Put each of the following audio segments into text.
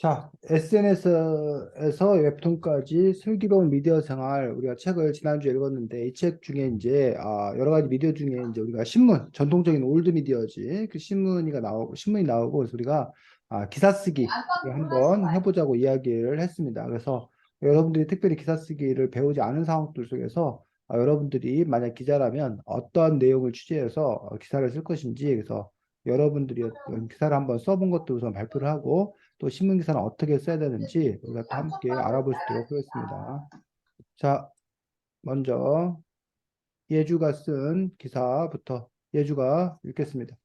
자, SNS에서 웹툰까지 슬기로운 미디어 생활 우리가 책을 지난주에 읽었는데 이 책 중에 이제 여러 가지 미디어 중에 이제 우리가 신문 전통적인 올드 미디어지 그 신문이 나오고 그래서 우리가 기사 쓰기를 한번 해보자고 이야기를 했습니다. 그래서 여러분들이 특별히 기사 쓰기를 배우지 않은 상황들 속에서 여러분들이 만약 기자라면 어떤 내용을 취재해서 기사를 쓸 것인지 그래서 여러분들이 어떤 기사를 한번 써본 것도 우선 발표를 하고 또 신문 기사는 어떻게 써야 되는지 우리가 또 함께 알아볼 수 있도록 하겠습니다. 자, 먼저 예주가 쓴 기사부터 예주가 읽겠습니다.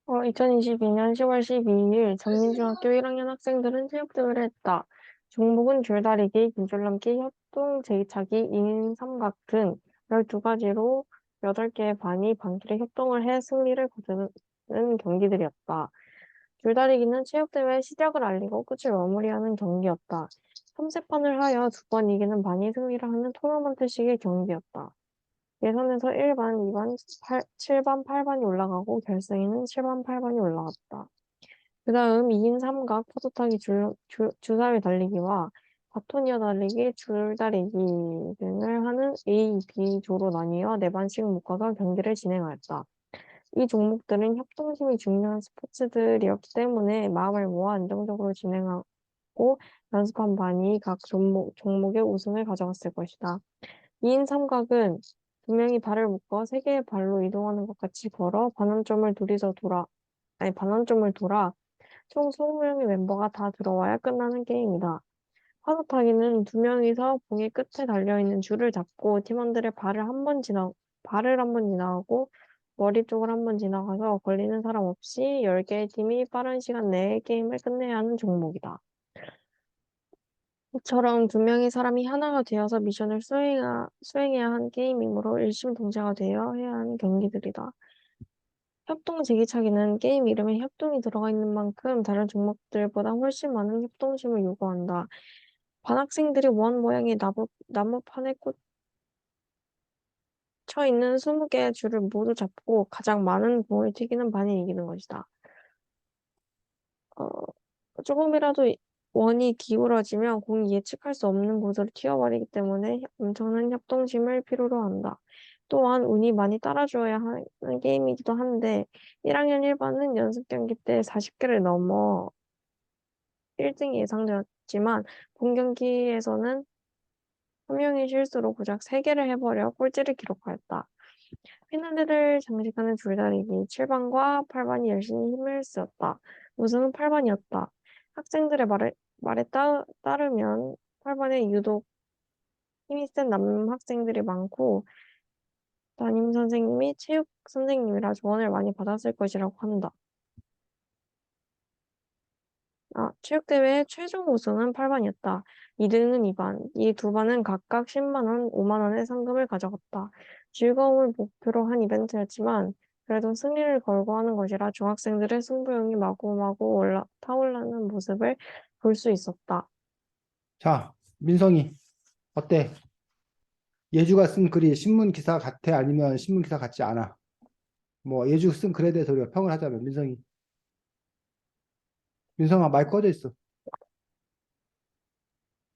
2022년 10월 12일 전민중학교 1학년 학생들은 체육대회를 했다. 종목은 줄다리기, 줄넘기, 협동, 제기차기, 2인 삼각 등 12가지로 8개의 반이 반길에 협동을 해 승리를 거두는 경기들이었다. 줄다리기는 체육대회의 시작을 알리고 끝을 마무리하는 경기였다. 3세판을 하여 2번 이기는 반이 승리를 하는 토너먼트식의 경기였다. 예선에서 1반, 2반, 7반, 8반이 올라가고 결승에는 7반, 8반이 올라갔다. 그 다음 2인 삼각, 파도타기, 주사위 달리기와 바토니아 달리기, 줄다리기 등을 하는 A, B 조로 나뉘어 4반씩 묶어서 경기를 진행하였다. 이 종목들은 협동심이 중요한 스포츠들이었기 때문에 마음을 모아 안정적으로 진행하고 연습한 반이 각 종목의 우승을 가져갔을 것이다. 2인 삼각은 2명이 발을 묶어 3개의 발로 이동하는 것 같이 걸어 반환점을 돌아 총 20명의 멤버가 다 들어와야 끝나는 게임이다. 파도 타기는 2명이서 공의 끝에 달려있는 줄을 잡고 팀원들의 발을 한 번 지나가고 머리 쪽을 한 번 지나가서 걸리는 사람 없이 10개의 팀이 빠른 시간 내에 게임을 끝내야 하는 종목이다. 이처럼 2명의 사람이 하나가 되어서 미션을 수행해야 하는 게임이므로 일심동체가 되어 해야 하는 경기들이다. 협동 제기차기는 게임 이름에 협동이 들어가 있는 만큼 다른 종목들보다 훨씬 많은 협동심을 요구한다. 반 학생들이 원 모양의 나무판에 꽂혀 있는 20개의 줄을 모두 잡고 가장 많은 공을 튀기는 반이 이기는 것이다. 어, 조금이라도 원이 기울어지면 공이 예측할 수 없는 곳으로 튀어버리기 때문에 엄청난 협동심을 필요로 한다. 또한 운이 많이 따라줘야 하는 게임이기도 한데 1학년 1반은 연습 경기 때 40개를 넘어 1등이 예상되었지만 본 경기에서는 한 명의 실수로 고작 3개를 해버려 꼴찌를 기록하였다. 핀란드를 장식하는 줄다리기 7반과 8반이 열심히 힘을 쓰었다. 우승은 8반이었다. 학생들의 따르면 8반에 유독 힘이 센 남학생들이 많고 담임 선생님이 체육 선생님이라 조언을 많이 받았을 것이라고 한다. 체육대회 최종 우승은 8반이었다. 2등은 2반, 이 두 반은 각각 10만 원, 5만 원의 상금을 가져갔다. 즐거움을 목표로 한 이벤트였지만 그래도 승리를 걸고 하는 것이라 중학생들의 승부욕이 마구마구 타올라는 모습을 볼 수 있었다. 자, 민성이 어때? 예주가 쓴 글이 신문 기사 같아? 아니면 신문 기사 같지 않아? 뭐 예주 쓴 글에 대해서 우리가 평을 하자면 민성아 마이크 꺼져 있어.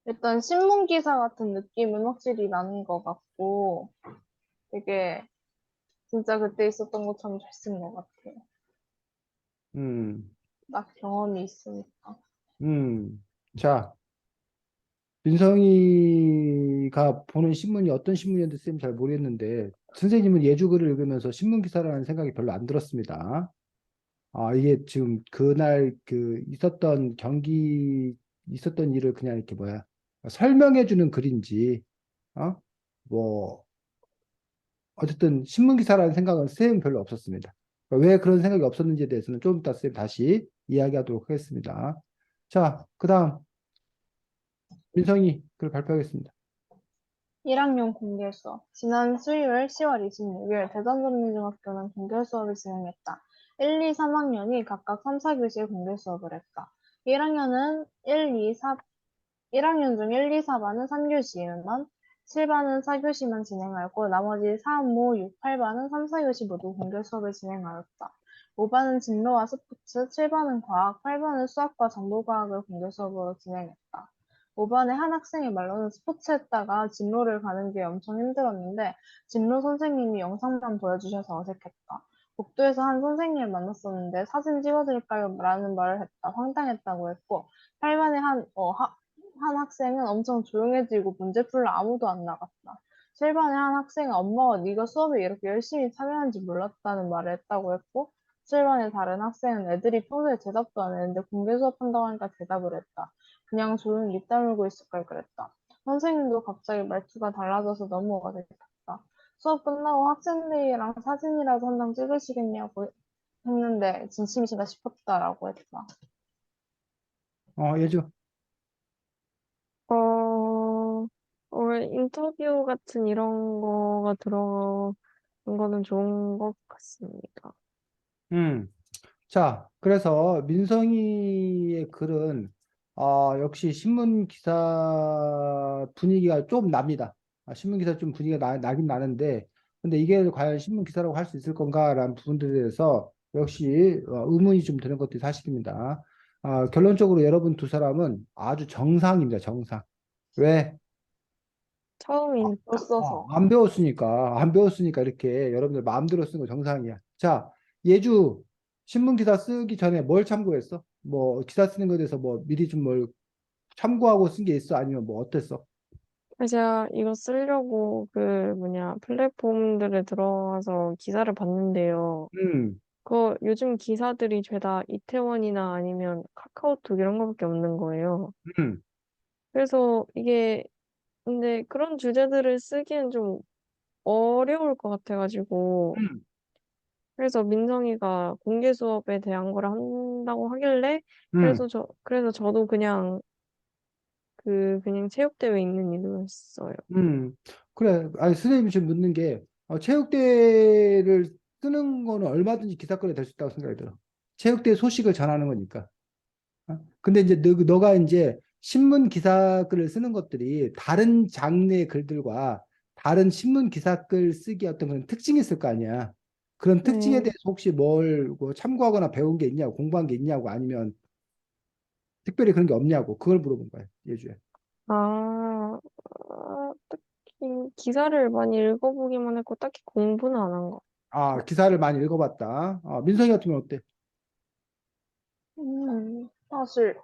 일단 신문 기사 같은 느낌은 확실히 나는 것 같고 되게 진짜 그때 있었던 것처럼 잘 쓴 것 같아요. 음, 나 경험이 있으니까. 음. 자, 민성이가 보는 신문이 어떤 신문이었는지 쌤 잘 모르겠는데 선생님은 예주 글을 읽으면서 신문 기사라는 생각이 별로 안 들었습니다. 이게 지금 그날 있었던 일을 그냥 이렇게 뭐야, 설명해 주는 글인지, 어? 뭐, 어쨌든 신문 기사라는 생각은 쌤 별로 없었습니다. 왜 그런 생각이 없었는지에 대해서는 좀 이따 쌤 다시 이야기하도록 하겠습니다. 자, 그 다음, 민성이 글 발표하겠습니다. 1학년 공개 수업. 지난 수요일 10월 26일 대전전민중학교는 공개 수업을 진행했다. 1, 2, 3학년이 각각 3, 4교시에 공개 수업을 했다. 1학년은 1학년 중 1, 2, 4반은 3교시만, 7반은 4교시만 진행하였고, 나머지 3, 5, 6, 8반은 3, 4교시 모두 공개 수업을 진행하였다. 5반은 진로와 스포츠, 7반은 과학, 8반은 수학과 정보과학을 공개 수업으로 진행했다. 5반의 한 학생의 말로는 스포츠했다가 진로를 가는 게 엄청 힘들었는데 진로 선생님이 영상만 보여주셔서 어색했다. 복도에서 한 선생님을 만났었는데 사진 찍어드릴까요? 라는 말을 했다. 황당했다고 했고 8반의 한 학생은 엄청 조용해지고 문제 풀러 아무도 안 나갔다. 7반의 한 학생은 엄마가 네가 수업에 이렇게 열심히 참여하는지 몰랐다는 말을 했다고 했고 7반의 다른 학생은 애들이 평소에 대답도 안 했는데 공개 수업한다고 하니까 대답을 했다. 그냥 조용히 입 다물고 있을 걸 그랬다. 선생님도 갑자기 말투가 달라져서 너무 어색했다. 수업 끝나고 학생들이랑 사진이라도 한 장 찍으시겠냐고 했는데 진심이시다 싶었다라고 했다. 예주. 인터뷰 같은 이런 거가 들어간 거는 좋은 것 같습니다. 자, 그래서 민성이의 글은 역시 신문 기사 분위기가 좀 납니다. 신문 기사 좀 분위기가 나긴 나는데, 근데 이게 과연 신문 기사라고 할 수 있을 건가라는 부분들에 대해서 역시 의문이 좀 드는 것도 사실입니다. 결론적으로 여러분 두 사람은 아주 정상입니다. 정상. 왜? 처음이니까. 써서. 안 배웠으니까 이렇게 여러분들 마음대로 쓰는 거 정상이야. 자, 예주 신문 기사 쓰기 전에 뭘 참고했어? 뭐 기사 쓰는 거에 대해서 뭐 미리 좀 뭘 참고하고 쓴 게 있어? 아니면 뭐 어땠어? 제가 이거 쓰려고 플랫폼들에 들어가서 기사를 봤는데요. 음, 요즘 기사들이 죄다 이태원이나 아니면 카카오톡 이런 거밖에 없는 거예요. 음, 그래서 근데 그런 주제들을 쓰기엔 좀 어려울 것 같아가지고, 음, 그래서 민성이가 공개 수업에 대한 걸 한다고 하길래, 음, 그래서 저도 그냥 체육대회 있는 일로 했어요. 음. 그래. 아니, 선생님이 지금 묻는 게 체육대회를 쓰는 거는 얼마든지 기사거리 될 수 있다고 생각이 들어. 체육대회 소식을 전하는 거니까. 근데 이제 너가 이제 신문 기사 글을 쓰는 것들이 다른 장르의 글들과 다른 신문 기사 글 쓰기 어떤 그런 특징이 있을 거 아니야. 그런 특징에 네. 대해서 혹시 뭘 참고하거나 배운 게 있냐고, 공부한 게 있냐고, 아니면 특별히 그런 게 없냐고, 그걸 물어본 거야, 예주에. 딱히 기사를 많이 읽어보기만 했고, 딱히 공부는 안 한 거. 기사를 많이 읽어봤다. 민성이 같으면 어때? 사실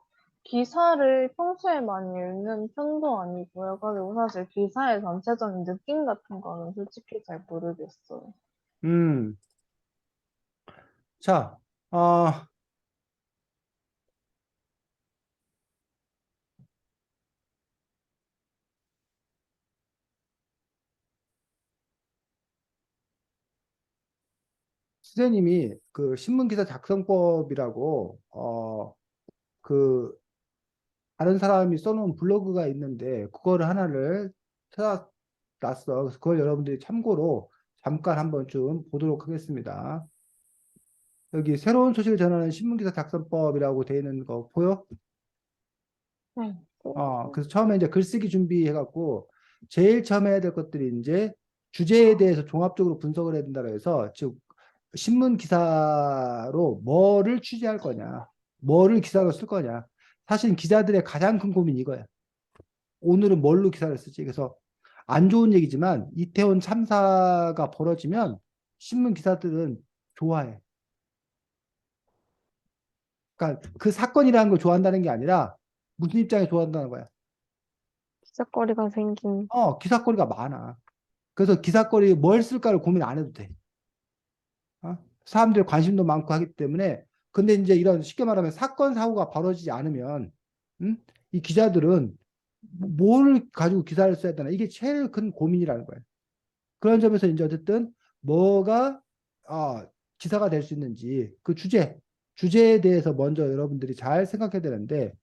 기사를 평소에 많이 읽는 편도 아니고요. 그리고 사실 기사의 전체적인 느낌 같은 거는 솔직히 잘 모르겠어요. 음, 자, 어, 선생님이 그 신문기사 작성법이라고, 그 다른 사람이 써놓은 블로그가 있는데 그거를 하나를 찾아놨어. 그래서 그걸 여러분들이 참고로 잠깐 한번 좀 보도록 하겠습니다. 여기 새로운 소식을 전하는 신문기사 작성법이라고 되어 있는 거 보여? 네. 그래서 처음에 이제 글쓰기 준비해갖고 제일 처음에 해야 될 것들이 이제 주제에 대해서 종합적으로 분석을 해야 된다고 해서 즉 신문 기사로 뭐를 취재할 거냐, 뭐를 기사로 쓸 거냐. 사실 기자들의 가장 큰 고민이 이거야. 오늘은 뭘로 기사를 쓰지? 그래서 안 좋은 얘기지만 이태원 참사가 벌어지면 신문 기사들은 좋아해. 그러니까 그 사건이라는 걸 좋아한다는 게 아니라 무슨 입장에 좋아한다는 거야. 기사거리가 생긴. 기사거리가 많아. 그래서 기사거리 뭘 쓸까를 고민 안 해도 돼. 사람들 관심도 많고 하기 때문에. 근데 이제 이런 쉽게 말하면 사건 사고가 벌어지지 않으면 음? 이 기자들은 뭘 가지고 기사를 써야 되나 이게 제일 큰 고민이라는 거예요. 그런 점에서 이제 어쨌든 뭐가 기사가 될 수 있는지 그 주제에 대해서 먼저 여러분들이 잘 생각해야 되는데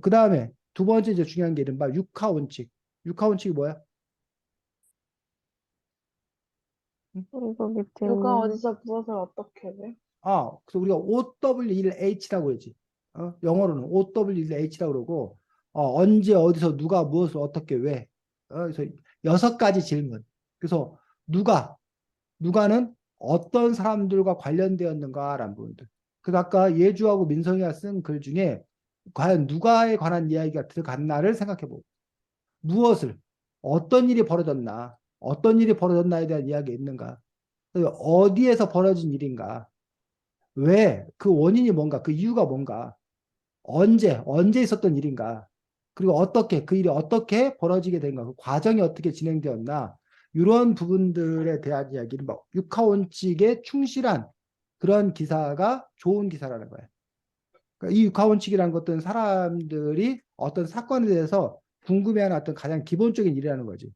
그 다음에 두 번째 이제 중요한 게 이른바 육하 원칙. 육하 원칙이 뭐야? 응? 이거 밑에 누가 있는, 어디서 무엇을 어떻게 해? 그래서 우리가 OW1H라고 그러지. 영어로는 OW1H라고 그러고 언제 어디서 누가 무엇을 어떻게 왜. 그래서 6가지 질문. 그래서 누가는 어떤 사람들과 관련되었는가라는 부분들. 그래서 아까 예주하고 민성이가 쓴 글 중에 과연 누가에 관한 이야기가 들어갔나를 생각해보고 무엇을 어떤 일이 벌어졌나 어떤 일이 벌어졌나에 대한 이야기가 있는가 어디에서 벌어진 일인가 왜 그 원인이 뭔가 그 이유가 뭔가 언제 있었던 일인가 그리고 어떻게 그 일이 어떻게 벌어지게 된가 그 과정이 어떻게 진행되었나 이런 부분들에 대한 이야기를 뭐 육하원칙에 충실한 그런 기사가 좋은 기사라는 거예요. 그러니까 이 육하원칙이라는 것은 사람들이 어떤 사건에 대해서 궁금해하는 어떤 가장 기본적인 일이라는 거지.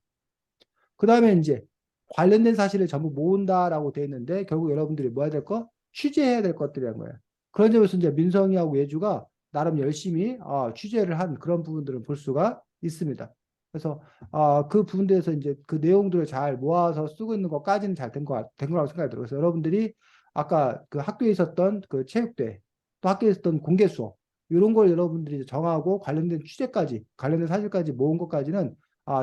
그 다음에 이제 관련된 사실을 전부 모은다라고 되어 있는데 결국 여러분들이 뭐 해야 될 거? 취재해야 될 것들이란 거예요. 그런 점에서 이제 민성이하고 예주가 나름 열심히 취재를 한 그런 부분들을 볼 수가 있습니다. 그래서 그 부분에서 이제 그 내용들을 잘 모아서 쓰고 있는 것까지는 잘 된 거라고 생각이 들어요. 그래서 여러분들이 아까 그 학교에 있었던 그 체육대회 또 학교에 있었던 공개 수업 이런 걸 여러분들이 정하고 관련된 취재까지 관련된 사실까지 모은 것까지는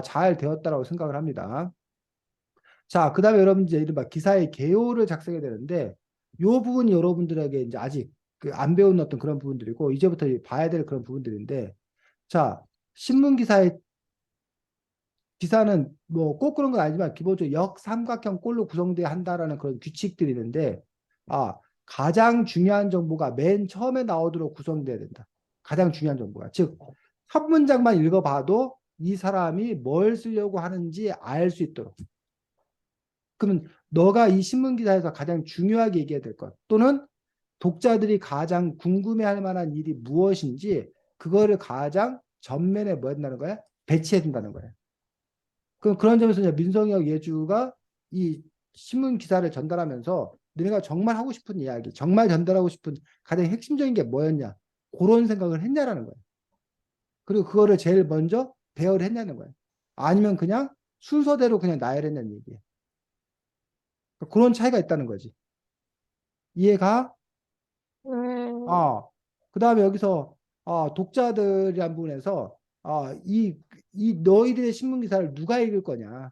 잘 되었다라고 생각을 합니다. 자, 그 다음에 여러분 이제 이른바 기사의 개요를 작성해야 되는데 이 부분이 여러분들에게 이제 아직 그 안 배운 어떤 그런 부분들이고 이제부터 봐야 될 그런 부분들인데 자, 신문 기사의 기사는 뭐 꼭 그런 건 아니지만 기본적으로 역삼각형 꼴로 구성돼야 한다라는 그런 규칙들이 있는데 가장 중요한 정보가 맨 처음에 나오도록 구성돼야 된다. 가장 중요한 정보가. 즉, 첫 문장만 읽어봐도 이 사람이 뭘 쓰려고 하는지 알 수 있도록. 그러면 너가 이 신문 기사에서 가장 중요하게 얘기해야 될 것 또는 독자들이 가장 궁금해할 만한 일이 무엇인지 그거를 가장 전면에 뭐 한다는 거야? 배치해 준다는 거야. 그럼 그런 점에서 이제 민성이하고 예주가 이 신문 기사를 전달하면서 너네가 정말 하고 싶은 이야기, 정말 전달하고 싶은 가장 핵심적인 게 뭐였냐? 그런 생각을 했냐라는 거야. 그리고 그거를 제일 먼저 배열을 했냐는 거야. 아니면 그냥 순서대로 그냥 나열했냐는 얘기야. 그런 차이가 있다는 거지. 이해가? 네. 그 다음에 여기서 독자들이란 부분에서 이 너희들의 신문 기사를 누가 읽을 거냐,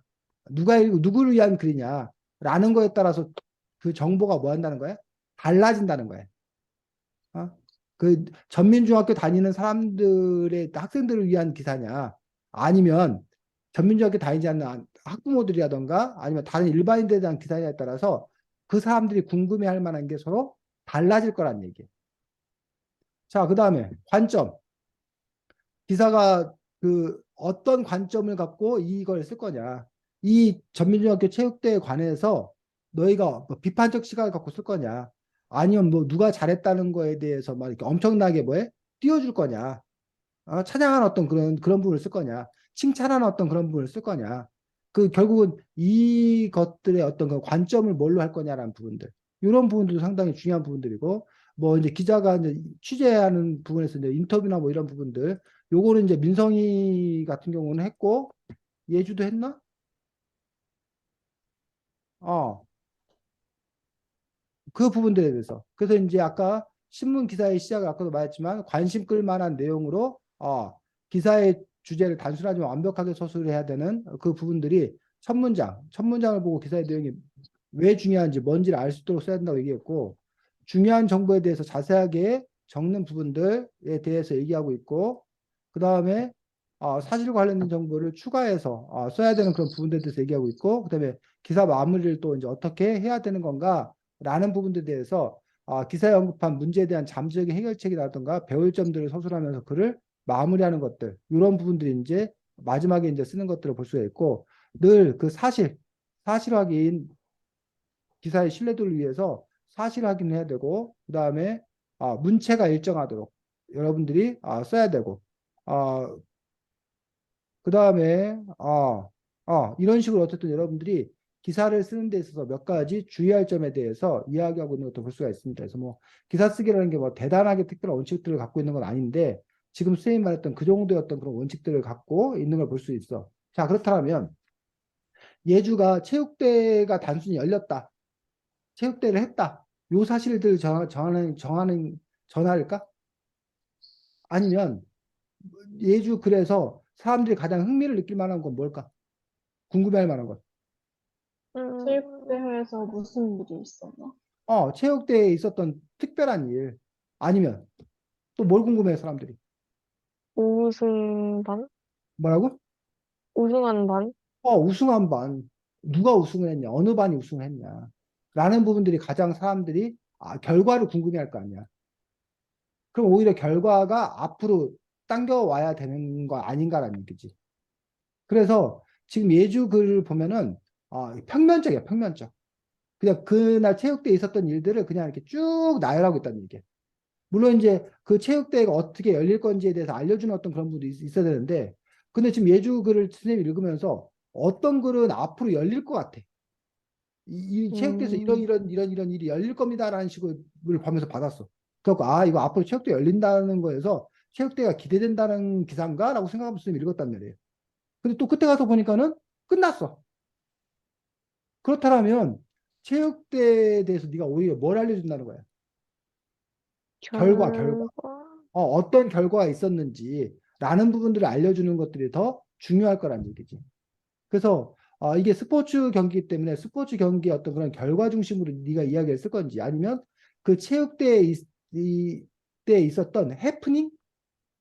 누가 읽고 누구를 위한 글이냐라는 거에 따라서 그 정보가 뭐 한다는 거야? 달라진다는 거야. 어? 그 전민중학교 다니는 사람들의 학생들을 위한 기사냐, 아니면 전민중학교 다니지 않는 학부모들이라던가 아니면 다른 일반인들에 대한 기사냐에 따라서 그 사람들이 궁금해할 만한 게 서로 달라질 거란 얘기예요. 자, 그 다음에 관점. 기사가 그 어떤 관점을 갖고 이걸 쓸 거냐. 이 전민중학교 체육대회에 관해서 너희가 뭐 비판적 시각을 갖고 쓸 거냐. 아니면 뭐 누가 잘했다는 거에 대해서 막 이렇게 엄청나게 뭐해? 띄워줄 거냐. 찬양하는 어떤 그런 부분을 쓸 거냐. 칭찬하는 어떤 그런 부분을 쓸 거냐. 그 결국은 이것들의 어떤 그 관점을 뭘로 할 거냐라는 부분들. 이런 부분들도 상당히 중요한 부분들이고 뭐 이제 기자가 이제 취재하는 부분에서 이제 인터뷰나 뭐 이런 부분들 요거는 이제 민성이 같은 경우는 했고 예주도 했나? 어, 그 부분들에 대해서. 그래서 이제 아까 신문 기사의 시작을 아까도 말했지만 관심 끌 만한 내용으로 기사의 주제를 단순하지만 완벽하게 서술해야 되는 그 부분들이 첫 문장을 보고 기사의 내용이 왜 중요한지 뭔지를 알 수 있도록 써야 된다고 얘기했고 중요한 정보에 대해서 자세하게 적는 부분들에 대해서 얘기하고 있고 그 다음에 사실 관련된 정보를 추가해서 써야 되는 그런 부분들에 대해서 얘기하고 있고 그다음에 기사 마무리를 또 이제 어떻게 해야 되는 건가 라는 부분들에 대해서 기사에 언급한 문제에 대한 잠재적인 해결책이라든가 배울 점들을 서술하면서 글을 마무리하는 것들 이런 부분들이 이제 마지막에 이제 쓰는 것들을 볼 수가 있고 늘 그 사실 확인 기사의 신뢰도를 위해서 사실 확인을 해야 되고 그 다음에 문체가 일정하도록 여러분들이 써야 되고 그 다음에 이런 식으로 어쨌든 여러분들이 기사를 쓰는 데 있어서 몇 가지 주의할 점에 대해서 이야기하고 있는 것도 볼 수가 있습니다. 그래서 뭐 기사 쓰기라는 게 뭐 대단하게 특별한 원칙들을 갖고 있는 건 아닌데 지금 선생님 말했던 그 정도의 어떤 그런 원칙들을 갖고 있는 걸 볼 수 있어. 자, 그렇다면 예주가 체육대회가 단순히 열렸다. 체육대회를 했다. 요 사실들 전할까? 아니면 예주 글에서 사람들이 가장 흥미를 느낄 만한 건 뭘까? 궁금해할 만한 것. 음, 체육대회에서 무슨 일이 있었나? 체육대회에 있었던 특별한 일. 아니면 또 뭘 궁금해요, 사람들이? 우승반? 뭐라고? 우승한 반? 우승한 반. 누가 우승을 했냐? 어느 반이 우승을 했냐? 라는 부분들이 가장 사람들이 결과를 궁금해할 거 아니야. 그럼 오히려 결과가 앞으로 당겨와야 되는 거 아닌가라는 얘기지. 그래서 지금 예주 글을 보면은 평면적이야, 평면적. 그냥 그날 체육대에 있었던 일들을 그냥 이렇게 쭉 나열하고 있다는 얘기야. 물론 이제 그 체육대회가 어떻게 열릴 건지에 대해서 알려주는 어떤 그런 부분도 있어야 되는데, 근데 지금 예주 글을 선생님이 읽으면서 어떤 글은 앞으로 열릴 것 같아. 이 체육대에서 음, 이런 일이 열릴 겁니다라는 식으로 보면서 받았어. 그래갖고 이거 앞으로 체육대 열린다는 거에서 체육대가 기대된다는 기사인가라고 생각하면서 좀 읽었단 말이에요. 근데 또 그때 가서 보니까는 끝났어. 그렇다면 체육대에 대해서 네가 오히려 뭘 알려준다는 거야? 결과. 결과? 어떤 결과가 있었는지라는 부분들을 알려주는 것들이 더 중요할 거란 얘기지. 그래서 이게 스포츠 경기이기 때문에 스포츠 경기의 어떤 그런 결과 중심으로 네가 이야기했을 건지 아니면 그 체육대회 때 있었던 해프닝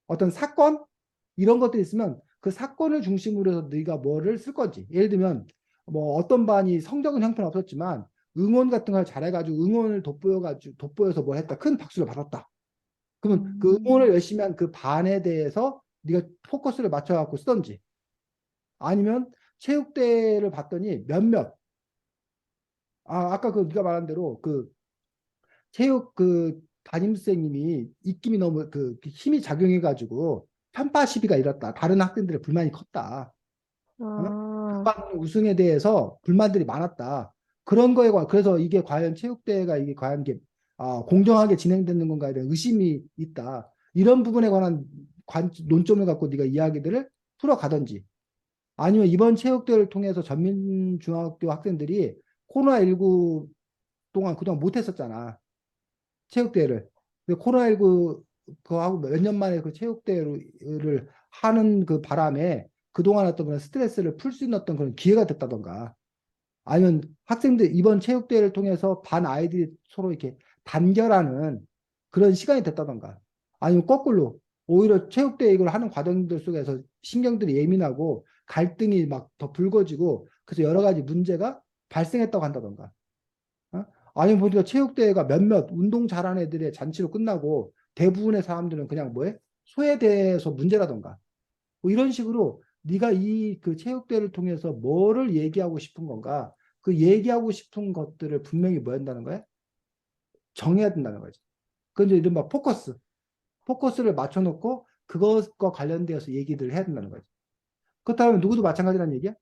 어떤 사건 이런 것들이 있으면 그 사건을 중심으로 해서 네가 뭐를 쓸 건지 예를 들면 뭐 어떤 반이 성적은 형편없었지만 응원 같은 걸 잘해가지고 응원을 돋보여서 뭐 했다 큰 박수를 받았다 그러면 그 응원을 음, 열심히 한 그 반에 대해서 네가 포커스를 맞춰갖고 쓰던지 아니면 체육대회를 봤더니 몇몇 아까 그 네가 말한 대로 그 체육 그 담임선생님이 입김이 너무 그 힘이 작용해가지고 편파 시비가 일었다. 다른 학생들의 불만이 컸다. 어? 그 아, 반 우승에 대해서 불만들이 많았다. 그런 거에 그래서 이게 과연 체육대회가 이게 과연 이게 공정하게 진행되는 건가에 대한 의심이 있다. 이런 부분에 관한 논점을 갖고 네가 이야기들을 풀어가든지 아니면 이번 체육대회를 통해서 전민중학교 학생들이 코로나19 동안 그동안 못했었잖아. 체육대회를. 근데 코로나19 그거하고 몇 년 만에 그 체육대회를 하는 그 바람에 그동안 어떤 그런 스트레스를 풀 수 있는 어떤 그런 기회가 됐다던가. 아니면 학생들 이번 체육대회를 통해서 반 아이들이 서로 이렇게 단결하는 그런 시간이 됐다던가. 아니면 거꾸로 오히려 체육대회 이걸 하는 과정들 속에서 신경들이 예민하고 갈등이 막 더 불거지고 그래서 여러 가지 문제가 발생했다고 한다던가. 어? 아니면 보니까 체육대회가 몇몇 운동 잘하는 애들의 잔치로 끝나고 대부분의 사람들은 그냥 뭐해? 소외돼서 문제라던가. 뭐 이런 식으로 네가 이 그 체육대회를 통해서 뭐를 얘기하고 싶은 건가? 그 얘기하고 싶은 것들을 분명히 뭐 한다는 거야? 정해야 된다는 거지. 그건 이제 이른바 포커스. 포커스를 맞춰놓고 그것과 관련되어서 얘기를 해야 된다는 거지. 그렇다면 누구도 마찬가지라는 얘기야?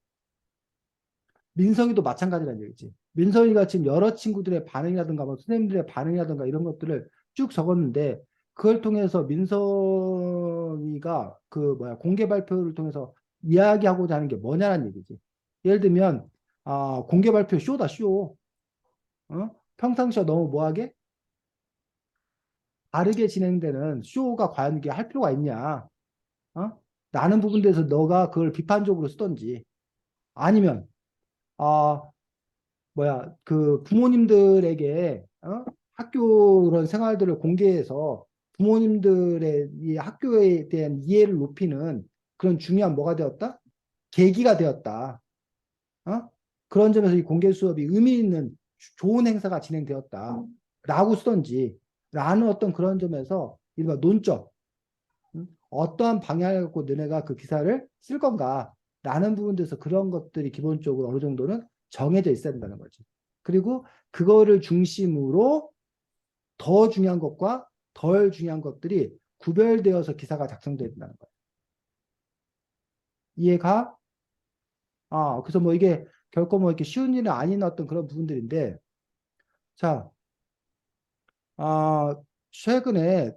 민성이도 마찬가지라는 얘기지. 민성이가 지금 여러 친구들의 반응이라든가 뭐 선생님들의 반응이라든가 이런 것들을 쭉 적었는데 그걸 통해서 민성이가 그 뭐야 공개 발표를 통해서 이야기하고자 하는 게 뭐냐는 얘기지. 예를 들면 공개 발표 쇼다 쇼. 평상시와 너무 뭐하게 다르게 진행되는 쇼가 과연 이게 할 필요가 있냐? 어? 라는 부분에서 너가 그걸 비판적으로 쓰던지 아니면 아 그 부모님들에게 학교 그런 생활들을 공개해서 부모님들의 이 학교에 대한 이해를 높이는 그런 중요한 뭐가 되었다? 계기가 되었다. 어? 그런 점에서 이 공개 수업이 의미 있는 좋은 행사가 진행되었다. 라고 쓰던지, 라는 어떤 그런 점에서 이른바 논점, 어떠한 방향을 갖고 너네가 그 기사를 쓸 건가? 라는 부분에서 그런 것들이 기본적으로 어느 정도는 정해져 있어야 된다는 거지. 그리고 그거를 중심으로 더 중요한 것과 덜 중요한 것들이 구별되어서 기사가 작성돼야 된다는 거야. 이해가? 그래서 뭐 이게 결코 뭐 이렇게 쉬운 일은 아닌 어떤 그런 부분들인데, 자, 최근에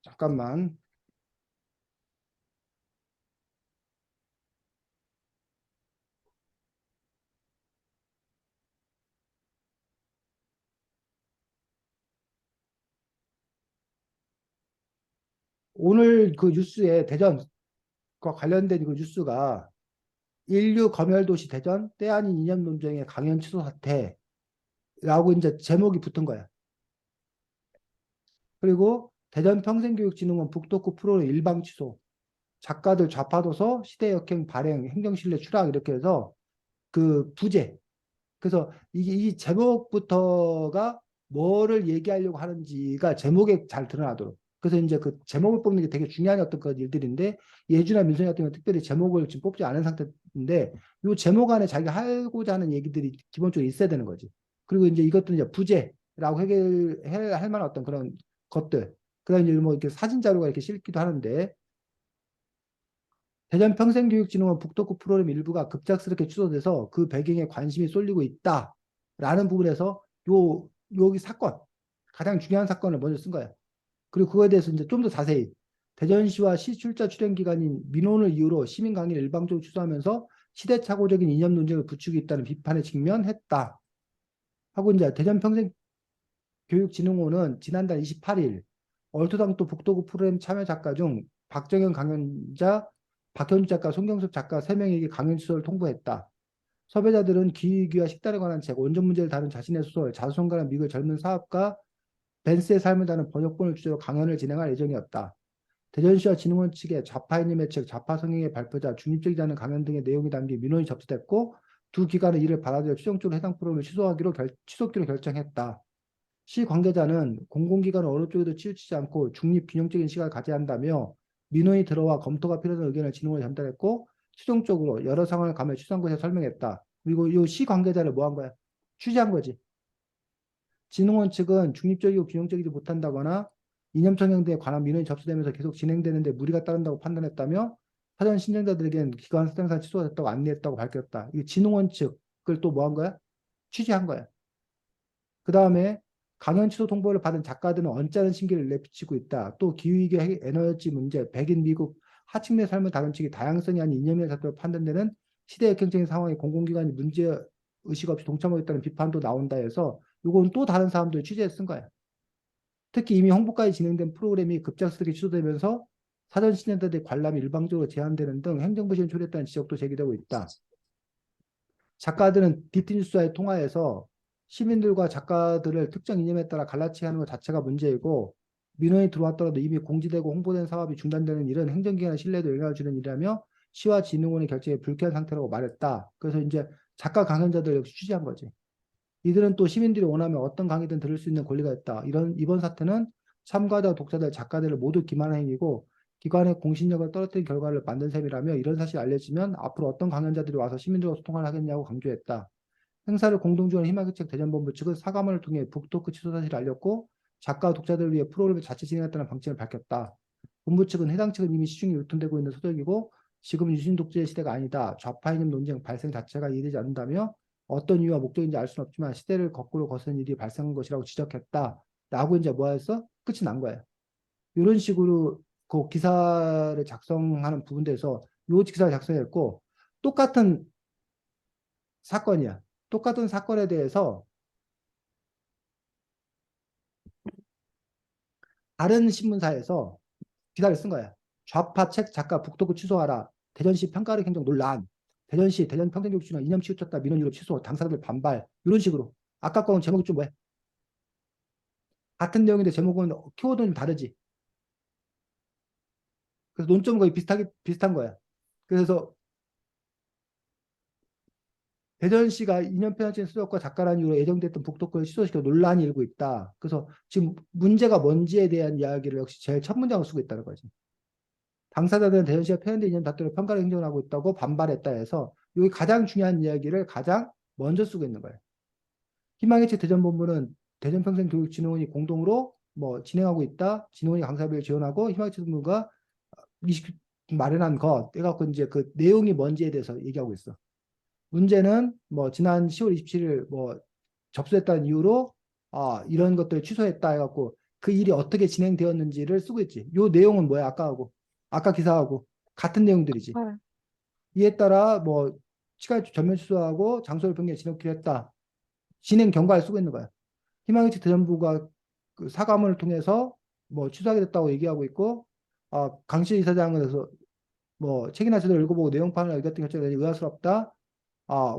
잠깐만. 오늘 그 뉴스에 대전과 관련된 그 뉴스가 인류 검열도시 대전 때 아닌 이념 논쟁의 강연 취소 사태라고 이제 제목이 붙은 거야. 그리고 대전 평생교육진흥원 북토크 프로그램 일방 취소, 작가들 좌파 도서 시대 역행 발행 행정신뢰 추락 이렇게 해서 그 부재. 그래서 이게 이 제목부터가 뭐를 얘기하려고 하는지가 제목에 잘 드러나도록. 그래서 이제 그 제목을 뽑는 게 되게 중요한 어떤 그 일들인데 예주나 민선이 같은 경우는 특별히 제목을 지금 뽑지 않은 상태인데 이 제목 안에 자기가 하고자 하는 얘기들이 기본적으로 있어야 되는 거지. 그리고 이제 이것도 이제 부재라고 해결할 만한 어떤 그런 것들. 그다음에 이제 뭐 이렇게 사진 자료가 이렇게 실기도 하는데 대전 평생교육진흥원 북토크 프로그램 일부가 급작스럽게 취소돼서 그 배경에 관심이 쏠리고 있다라는 부분에서 여기 사건, 가장 중요한 사건을 먼저 쓴 거예요. 그리고 그거에 대해서 이제 좀 더 자세히 대전시와 시 출자 출연 기관인 민원을 이유로 시민 강의를 일방적으로 취소하면서 시대착오적인 이념 논쟁을 부추기고 있다는 비판에 직면했다. 하고 이제 대전 평생교육진흥원은 지난달 28일 얼토당토 북토크 프로그램 참여 작가 중 박정현 강연자, 박현주 작가, 송경섭 작가 3명에게 강연 취소를 통보했다. 섭외자들은 기후위기와 식단에 관한 책, 원전 문제를 다룬 자신의 소설, 자수성가한 미국의 젊은 사업가 벤스의 삶을 다룬 번역본을 주제로 강연을 진행할 예정이었다. 대전시와 진흥원 측의 좌파 이념의 책, 좌파 성향의 발표자, 중립적이지 않은 강연 등의 내용이 담긴 민원이 접수됐고 두 기관은 이를 받아들여 최종적으로 해당 프로그램을 취소하기로 결정했다. 시 관계자는 공공기관은 어느 쪽에도 치우치지 않고 중립 균형적인 시각을 가져야 한다며 민원이 들어와 검토가 필요한 의견을 진흥원에 전달했고 최종적으로 여러 상황을 감해 취소한 것에 설명했다. 그리고 이 시 관계자를 뭐 한 거야? 취재한 거지. 진흥원 측은 중립적이고 균형적이지 못한다거나 이념청양 등에 관한 민원이 접수되면서 계속 진행되는데 무리가 따른다고 판단했다며 사전 신청자들에게는 기관 사정상 취소가 됐다고 안내했다고 밝혔다. 이 진흥원 측을 또 뭐 한 거야? 취재한 거야. 그 다음에 강연 취소 통보를 받은 작가들은 언짢은 심기를 내비치고 있다. 또 기후위기 에너지 문제, 백인 미국 하층민의 삶을 다룬 측이 다양성이 아닌 이념의 잣대로 판단되는 시대 역행적인 상황에 공공기관이 문제 의식 없이 동참하고 있다는 비판도 나온다 해서 이건 또 다른 사람들이 취재해 쓴 거야. 특히 이미 홍보까지 진행된 프로그램이 급작스럽게 취소되면서 사전 신청자들의 관람이 일방적으로 제한되는 등 행정부 시행 초래했다는 지적도 제기되고 있다. 작가들은 디티뉴스와의 통화에서 시민들과 작가들을 특정 이념에 따라 갈라치게 하는 것 자체가 문제이고 민원이 들어왔더라도 이미 공지되고 홍보된 사업이 중단되는 일은 행정기관의 신뢰에도 영향을 주는 일이라며 시와 진흥원의 결정에 불쾌한 상태라고 말했다. 그래서 이제 작가 강연자들 역시 취재한 거지. 이들은 또 시민들이 원하면 어떤 강의든 들을 수 있는 권리가 있다. 이번 사태는 참가자, 독자들, 작가들을 모두 기만한 행위고 기관의 공신력을 떨어뜨린 결과를 만든 셈이라며 이런 사실이 알려지면 앞으로 어떤 강연자들이 와서 시민들과 소통을 하겠냐고 강조했다. 행사를 공동주관한 희망기책 대전본부 측은 사과문을 통해 북토크 취소 사실을 알렸고 작가, 독자들을 위해 프로그램을 자체 진행했다는 방침을 밝혔다. 본부 측은 해당 측은 이미 시중에 유통되고 있는 소설이고 지금은 유신 독재의 시대가 아니다. 좌파 이념 논쟁 발생 자체가 이해되지 않는다며 어떤 이유와 목적인지 알 수는 없지만 시대를 거꾸로 거스는 일이 발생한 것이라고 지적했다. 라고 이제 뭐 해서 끝이 난 거예요. 이런 식으로 그 기사를 작성하는 부분에서 요 기사를 작성했고 똑같은 사건이야. 똑같은 사건에 대해서 다른 신문사에서 기사를 쓴 거야. 좌파 책 작가 북토크 취소하라. 대전시 평가력 행정 논란. 대전시 대전 평생교육진흥원 이념 치우쳤다 민원 유럽 취소. 당사자들 반발. 이런 식으로. 아까 거는 제목이 좀 뭐야? 같은 내용인데 제목은 키워드는 다르지. 그래서 논점은 거의 비슷한 거야. 그래서 대전시가 2년 편찬 수석과 작가라는 이유로 예정됐던 북토크를 취소시켜 논란이 일고 있다. 그래서 지금 문제가 뭔지에 대한 이야기를 역시 제일 첫 문장을 쓰고 있다는 거지. 당사자들은 대전시가 표현된 이념 다투로 평가를 행정하고 있다고 반발했다 해서 여기 가장 중요한 이야기를 가장 먼저 쓰고 있는 거예요. 희망의 책 대전본부는 대전평생교육진흥원이 공동으로 뭐 진행하고 있다. 진흥원이 강사비를 지원하고 희망의 책 본부가 마련한 것. 해갖고 이제 그 내용이 뭔지에 대해서 얘기하고 있어. 문제는 뭐 지난 10월 27일 뭐 접수했다는 이유로 이런 것들을 취소했다 해갖고 그 일이 어떻게 진행되었는지를 쓰고 있지. 요 내용은 뭐야? 아까 기사하고 같은 내용들이지. 네. 이에 따라 뭐 시간 전면 취소하고 장소를 변경 진행키로 했다. 진행 경과를 쓰고 있는 거야. 희망의식 대전부가 그 사과문을 통해서 뭐 취소하게 됐다고 얘기하고 있고 강시 이사장에서 뭐 책이나 제대로 읽어보고 내용판을 읽었던 결정이 의아스럽다.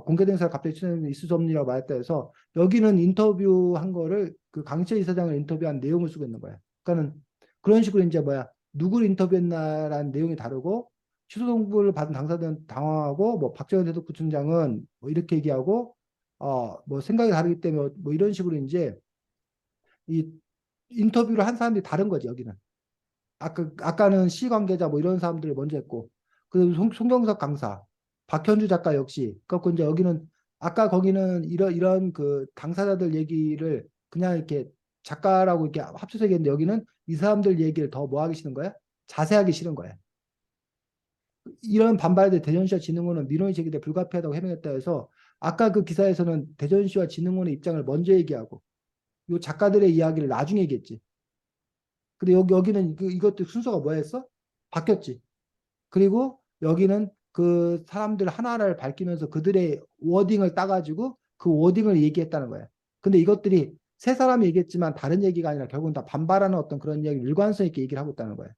공개된 사를 갑자기 출연이 있을 수 없는 일이라고 말했다 해서 여기는 인터뷰한 거를 그 강철 이사장을 인터뷰한 내용을 쓰고 있는 거야. 그러니까는 그런 식으로 이제 뭐야 누구를 인터뷰했나라는 내용이 다르고 취소 통보를 받은 당사자는 당황하고 뭐 박정현 대도부총장은 뭐 이렇게 얘기하고 뭐 생각이 다르기 때문에 뭐 이런 식으로 이제 이 인터뷰를 한 사람들이 다른 거지 여기는. 아까는 시 관계자 뭐 이런 사람들을 먼저 했고, 그 송경석 강사, 박현주 작가 역시, 그래고 이제 여기는 아까 거기는 이런 그 당사자들 얘기를 그냥 이렇게 작가라고 이렇게 합쳐서 얘기했는데 여기는 이 사람들 얘기를 더 뭐 하기 싫은 거야? 자세하기 싫은 거야. 이런 반발에 대전시와 진흥원은 민원이 제기돼 불가피하다고 해명했다 해서 아까 그 기사에서는 대전시와 진흥원의 입장을 먼저 얘기하고 요 작가들의 이야기를 나중에 얘기했지. 근데 여기는 이것도 순서가 뭐였어? 바뀌었지. 그리고 여기는 그 사람들 하나하나를 밝히면서 그들의 워딩을 따가지고 그 워딩을 얘기했다는 거야. 근데 이것들이 세 사람이 얘기했지만 다른 얘기가 아니라 결국은 다 반발하는 어떤 그런 이야기 일관성 있게 얘기를 하고 있다는 거야.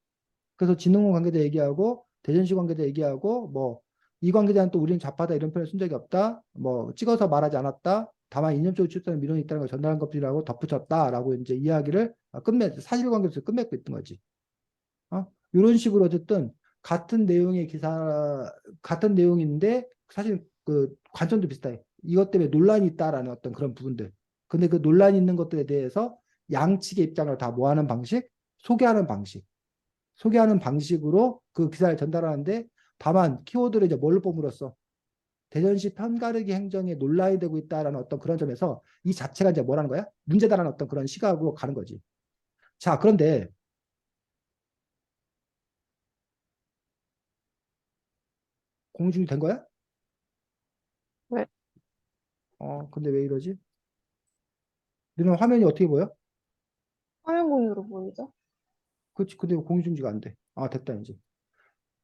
그래서 진흥원 관계자 얘기하고 대전시 관계자 얘기하고 뭐 이 관계자는 또 우리는 좌파다 이런 표현을 쓴 적이 없다. 뭐 찍어서 말하지 않았다. 다만 이념적으로 출제하는 민원이 있다는 걸 전달한 것뿐이라고 덧붙였다라고 이제 이야기를 사실관계에서 끝맺고 있던 거지. 이런 식으로 어쨌든 같은 내용의 기사 같은 내용인데 사실 그 관점도 비슷해. 이것 때문에 논란이 있다라는 어떤 그런 부분들. 근데 그 논란이 있는 것들에 대해서 양측의 입장을 다 모아하는 방식, 소개하는 방식으로 그 기사를 전달하는데 다만 키워드를 이제 뭘로 뽑으로써 대전시 편가르기 행정에 논란이 되고 있다라는 어떤 그런 점에서 이 자체가 이제 뭐라는 거야? 문제다라는 어떤 그런 시각으로 가는 거지. 자, 그런데 공중이 된 거야? 네. 근데 왜 이러지? 너는 화면이 어떻게 보여? 화면 공유로 보이죠? 그렇지. 근데 공중지가 안 돼. 됐다, 이제.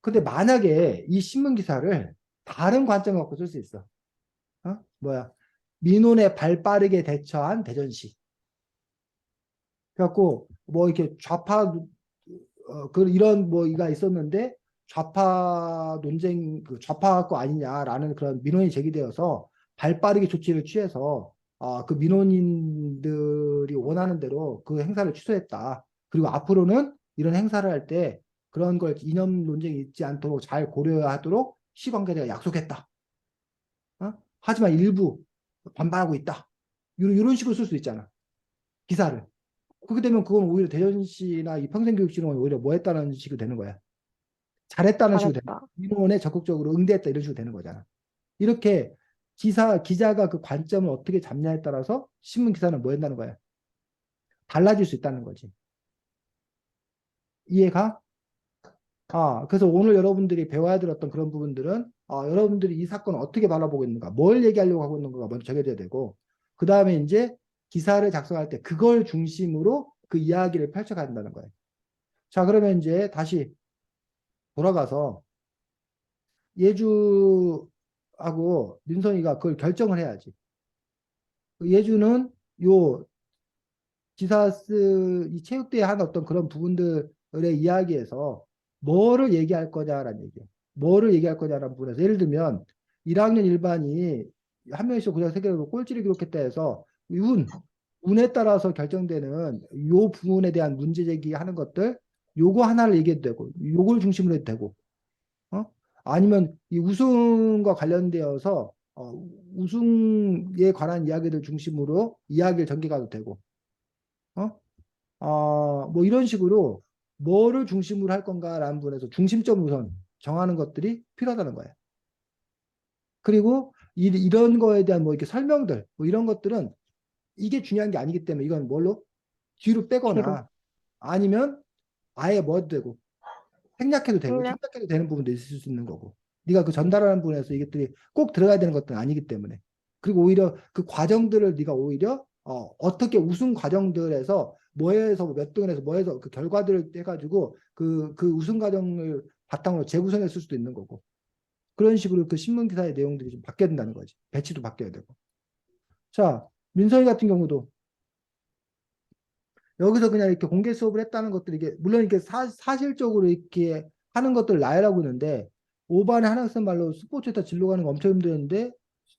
근데 만약에 이 신문 기사를 다른 관점을 갖고 쓸 수 있어. 뭐야? 민원에 발 빠르게 대처한 대전시. 그래갖고, 뭐, 이렇게 이런 뭐가 있었는데, 좌파 논쟁, 좌파 거 아니냐라는 그런 민원이 제기되어서 발 빠르게 조치를 취해서, 그 민원인들이 원하는 대로 그 행사를 취소했다. 그리고 앞으로는 이런 행사를 할 때 그런 걸 이념 논쟁이 있지 않도록 잘 고려하도록 시관계자가 약속했다. 하지만 일부 반발하고 있다. 이런 식으로 쓸 수 있잖아. 기사를. 그렇게 되면 그건 오히려 대전시나 이 평생교육진흥원이 오히려 뭐 했다는 식으로 되는 거야. 잘했다는 식으로 되는 거야. 잘했다. 민원에 적극적으로 응대했다 이런 식으로 되는 거잖아. 이렇게 기자가 그 관점을 어떻게 잡냐에 따라서 신문 기사는 뭐 한다는 거야. 달라질 수 있다는 거지. 이해가? 그래서 오늘 여러분들이 배워야 될 어떤 그런 부분들은 여러분들이 이 사건을 어떻게 바라보고 있는가, 뭘 얘기하려고 하고 있는가가 먼저 정해져야 되고, 그 다음에 이제 기사를 작성할 때 그걸 중심으로 그 이야기를 펼쳐가야 된다는 거예요. 자, 그러면 이제 다시 돌아가서 예주하고 민선이가 그걸 결정을 해야지. 예주는 요 이 체육대회 한 어떤 그런 부분들의 이야기에서 뭐를 얘기할 거냐라는 얘기예요. 뭐를 얘기할 거냐라는 부분에서 예를 들면 1학년 일반이 한 명씩 고등학교 세계로 꼴찌를 기록했다 해서 운에 따라서 결정되는 요 부분에 대한 문제 제기하는 것들 요거 하나를 얘기해도 되고 요걸 중심으로 해도 되고 아니면 이 우승과 관련되어서 우승에 관한 이야기들 중심으로 이야기를 전개가도 되고 어? 뭐 이런 식으로 뭐를 중심으로 할 건가라는 부분에서 중심점 우선 정하는 것들이 필요하다는 거예요. 그리고 이런 거에 대한 뭐 이렇게 설명들 뭐 이런 것들은 이게 중요한 게 아니기 때문에 이건 뭘로 뒤로 뒤로. 빼거나 아니면 아예 뭐 해도 되고 생략. 생략해도 되는 부분도 있을 수 있는 거고 네가 그 전달하는 부분에서 이것들이 꼭 들어가야 되는 것들은 아니기 때문에 그리고 오히려 그 과정들을 네가 오히려 어떻게 우승 과정들에서 뭐해서 몇 등을 해서 뭐해서 그 결과들을 해가지고 그 우승 과정을 바탕으로 재구성했을 수도 있는 거고 그런 식으로 그 신문 기사의 내용들이 좀 바뀌어야 된다는 거지. 배치도 바뀌어야 되고. 자, 민선이 같은 경우도 여기서 그냥 이렇게 공개 수업을 했다는 것들이 이게 물론 이게 사실적으로 이렇게 하는 것들 나열하고 있는데 5반의 한 학생 말로 스포츠에다 진로 가는 거 엄청 힘들었는데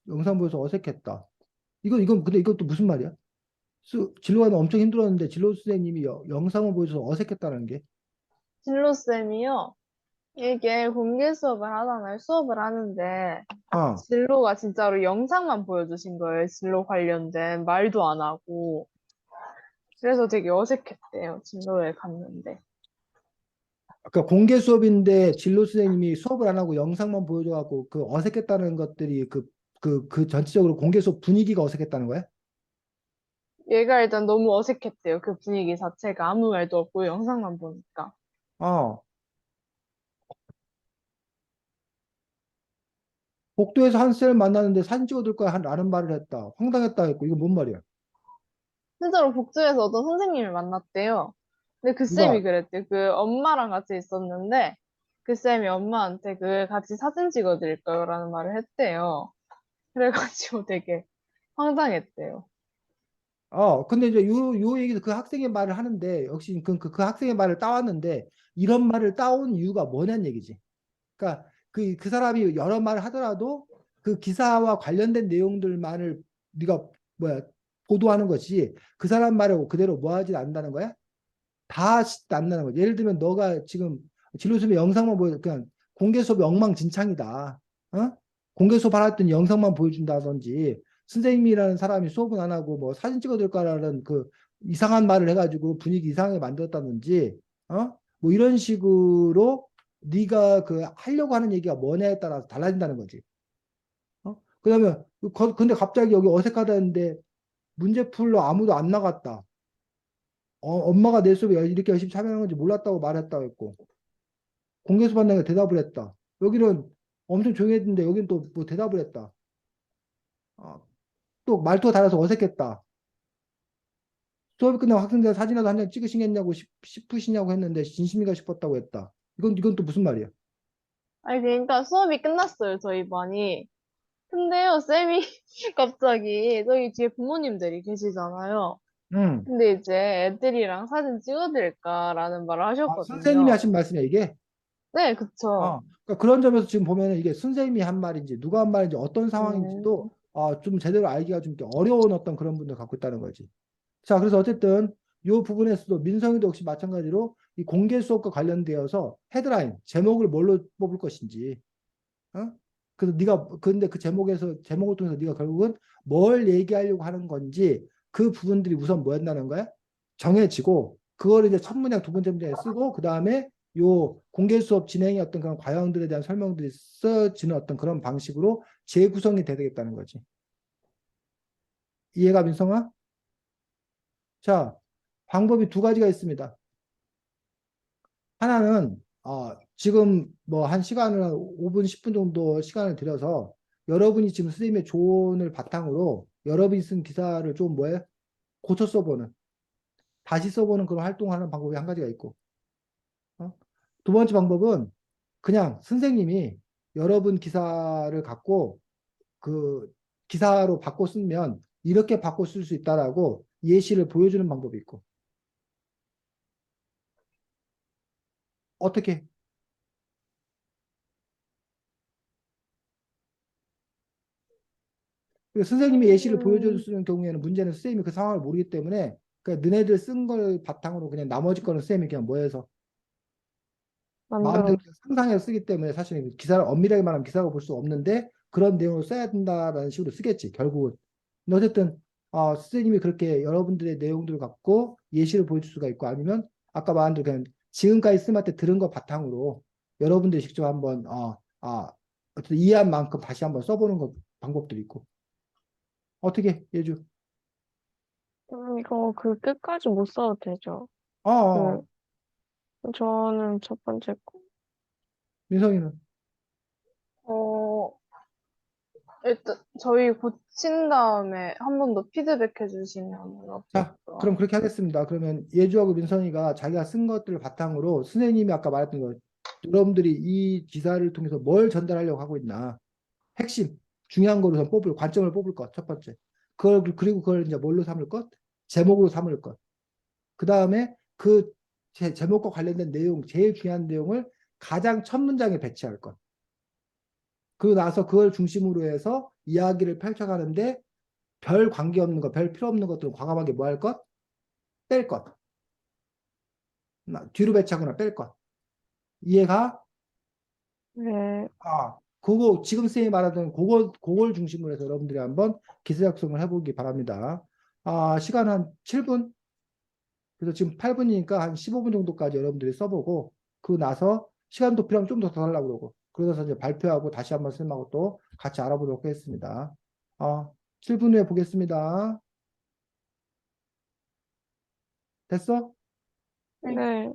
영상 보여서 어색했다. 이건 근데 이것도 무슨 말이야? 진로 가는 거 엄청 힘들었는데 진로 선생님이 영상을 보여줘서 어색했다는 게. 진로쌤이요. 이게 공개 수업을 하잖아요. 수업을 하는데 어. 진로가 진짜로 영상만 보여주신 거예요. 진로 관련된 말도 안 하고. 그래서 되게 어색했대요. 진로에 갔는데. 아까 공개 수업인데 진로 선생님이 수업을 안 하고 영상만 보여줘갖고 그 어색했다는 것들이 그 전체적으로 공개 수업 분위기가 어색했다는 거야? 얘가 일단 너무 어색했대요. 그 분위기 자체가 아무 말도 없고 영상만 보니까. 어. 복도에서 한 쌤을 만나는데 사진 찍어둘 거야 라는 말을 했다. 황당했다 했고 이거 뭔 말이야? 실제로 복도에서 어떤 선생님을 만났대요. 근데 그 누가? 쌤이 그랬대요. 그 엄마랑 같이 있었는데 그 쌤이 엄마한테 그 같이 사진 찍어드릴까요? 라는 말을 했대요. 그래가지고 되게 황당했대요. 근데 이제 요 얘기도 그 학생의 말을 하는데 역시 그 학생의 말을 따왔는데 이런 말을 따온 이유가 뭐냐는 얘기지. 그러니까 그 사람이 여러 말을 하더라도 그 기사와 관련된 내용들만을 네가 뭐야 보도하는 것이 그 사람 말을 그대로 뭐 하지 않는다는 거야? 다 안다는 거지. 예를 들면 너가 지금 진로 수업의 영상만 보여 그냥 공개 수업이 엉망진창이다. 어? 공개 수업 하랬더니 영상만 보여준다든지 선생님이라는 사람이 수업은 안 하고 뭐 사진 찍어줄 거라는 그 이상한 말을 해가지고 분위기 이상하게 만들었다든지 뭐 이런 식으로 네가 그 하려고 하는 얘기가 뭐냐에 따라서 달라진다는 거지. 그다음에 근데 갑자기 여기 어색하다는데 문제 풀러 아무도 안 나갔다. 엄마가 내 수업에 이렇게 열심히 참여하는 건지 몰랐다고 말했다고 했고 공개 수업 한다고 대답을 했다. 여기는 엄청 조용했는데 여기는 또 뭐 대답을 했다. 어, 또 말투가 달라서 어색했다. 수업이 끝나고 학생들 사진이라도 한 장 찍으시겠냐고 싶으시냐고 했는데 진심인가 싶었다고 했다. 이건 또 무슨 말이야? 아니, 그러니까 수업이 끝났어요, 저희 반이. 근데요, 쌤이 갑자기 저기 뒤에 부모님들이 계시잖아요. 응. 근데 이제 애들이랑 사진 찍어드릴까라는 말을 선생님이 하셨거든요. 하신 말씀이야 이게? 네, 그쵸. 그러니까 그런 점에서 지금 보면은 이게 선생님이 한 말인지 누가 한 말인지 어떤 상황인지도 음, 좀 제대로 알기가 좀 이렇게 어려운 어떤 그런 분들 갖고 있다는 거지. 자, 그래서 어쨌든 이 부분에서도 민성이도 역시 마찬가지로 이 공개 수업과 관련되어서 헤드라인, 제목을 뭘로 뽑을 것인지, 어? 그래서 네가 근데 그 제목을 통해서 네가 결국은 뭘 얘기하려고 하는 건지 그 부분들이 우선 뭐였다는 거야? 정해지고 그걸 이제 첫 문장, 두 번째 문장에 쓰고 그 다음에 요 공개 수업 진행의 어떤 그런 과정들에 대한 설명들이 써지는 어떤 그런 방식으로 재구성이 돼야 되겠다는 거지. 이해가 민성아? 자, 방법이 두 가지가 있습니다. 하나는 지금 뭐 한 시간을 5분, 10분 정도 시간을 들여서 여러분이 지금 선생님의 조언을 바탕으로 여러분이 쓴 기사를 좀 뭐에 고쳐 써보는 다시 써보는 그런 활동을 하는 방법이 한 가지가 있고 어? 두 번째 방법은 그냥 선생님이 여러분 기사를 갖고 그 기사로 바꿔 쓰면 이렇게 바꿔 쓸 수 있다라고 예시를 보여주는 방법이 있고 어떻게 선생님이 예시를 음, 보여주는 경우에는 문제는 선생님이 그 상황을 모르기 때문에 그러니까 너네들 쓴 걸 바탕으로 그냥 나머지 거는 선생님이 그냥 뭐 해서 마음대로 만들어. 그냥 상상해서 쓰기 때문에 사실은 기사를 엄밀하게 말하면 기사가 볼 수 없는데 그런 내용을 써야 된다라는 식으로 쓰겠지 결국은. 근데 어쨌든 선생님이 그렇게 여러분들의 내용들을 갖고 예시를 보여줄 수가 있고 아니면 아까 말한 대로 그냥 지금까지 쌤한테 들은 거 바탕으로 여러분들이 직접 한번 어쨌든 이해한 만큼 다시 한번 써보는 거 방법들이 있고 어떻게 예주? 이거 그 끝까지 못 써도 되죠. 어, 그, 어. 저는 첫 번째 거. 민성이는 어, 일단 저희 고친 다음에 한 번 더 피드백 해주시면 자, 그럼 어떨까? 그렇게 하겠습니다. 그러면 예주하고 민성이가 자기가 쓴 것들을 바탕으로 선생님이 아까 말했던 거 여러분들이 이 기사를 통해서 뭘 전달하려고 하고 있나 핵심 중요한 거로 선 뽑을 관점을 뽑을 것 첫 번째 그리고 그걸 이제 뭘로 삼을 것 제목으로 삼을 것 그 다음에 그 제목과 관련된 내용 제일 중요한 내용을 가장 첫 문장에 배치할 것. 그러고 나서 그걸 중심으로 해서 이야기를 펼쳐가는데 별 관계 없는 것, 별 필요 없는 것들은 과감하게 뭐 할 것? 뺄 것. 뒤로 배치하거나 뺄 것. 이해가? 네, 그거 지금 쌤이 말하던 그걸 중심으로 해서 여러분들이 한번 기술 작성을 해보기 바랍니다. 시간 한 7분? 그래서 지금 8분이니까 한 15분 정도까지 여러분들이 써보고 그 나서 시간도 필요하면 좀 더 달라고 그러고 그러면서 이제 발표하고 다시 한번 쌤하고 또 같이 알아보도록 하겠습니다. 7분 후에 보겠습니다. 됐어? 네. 네.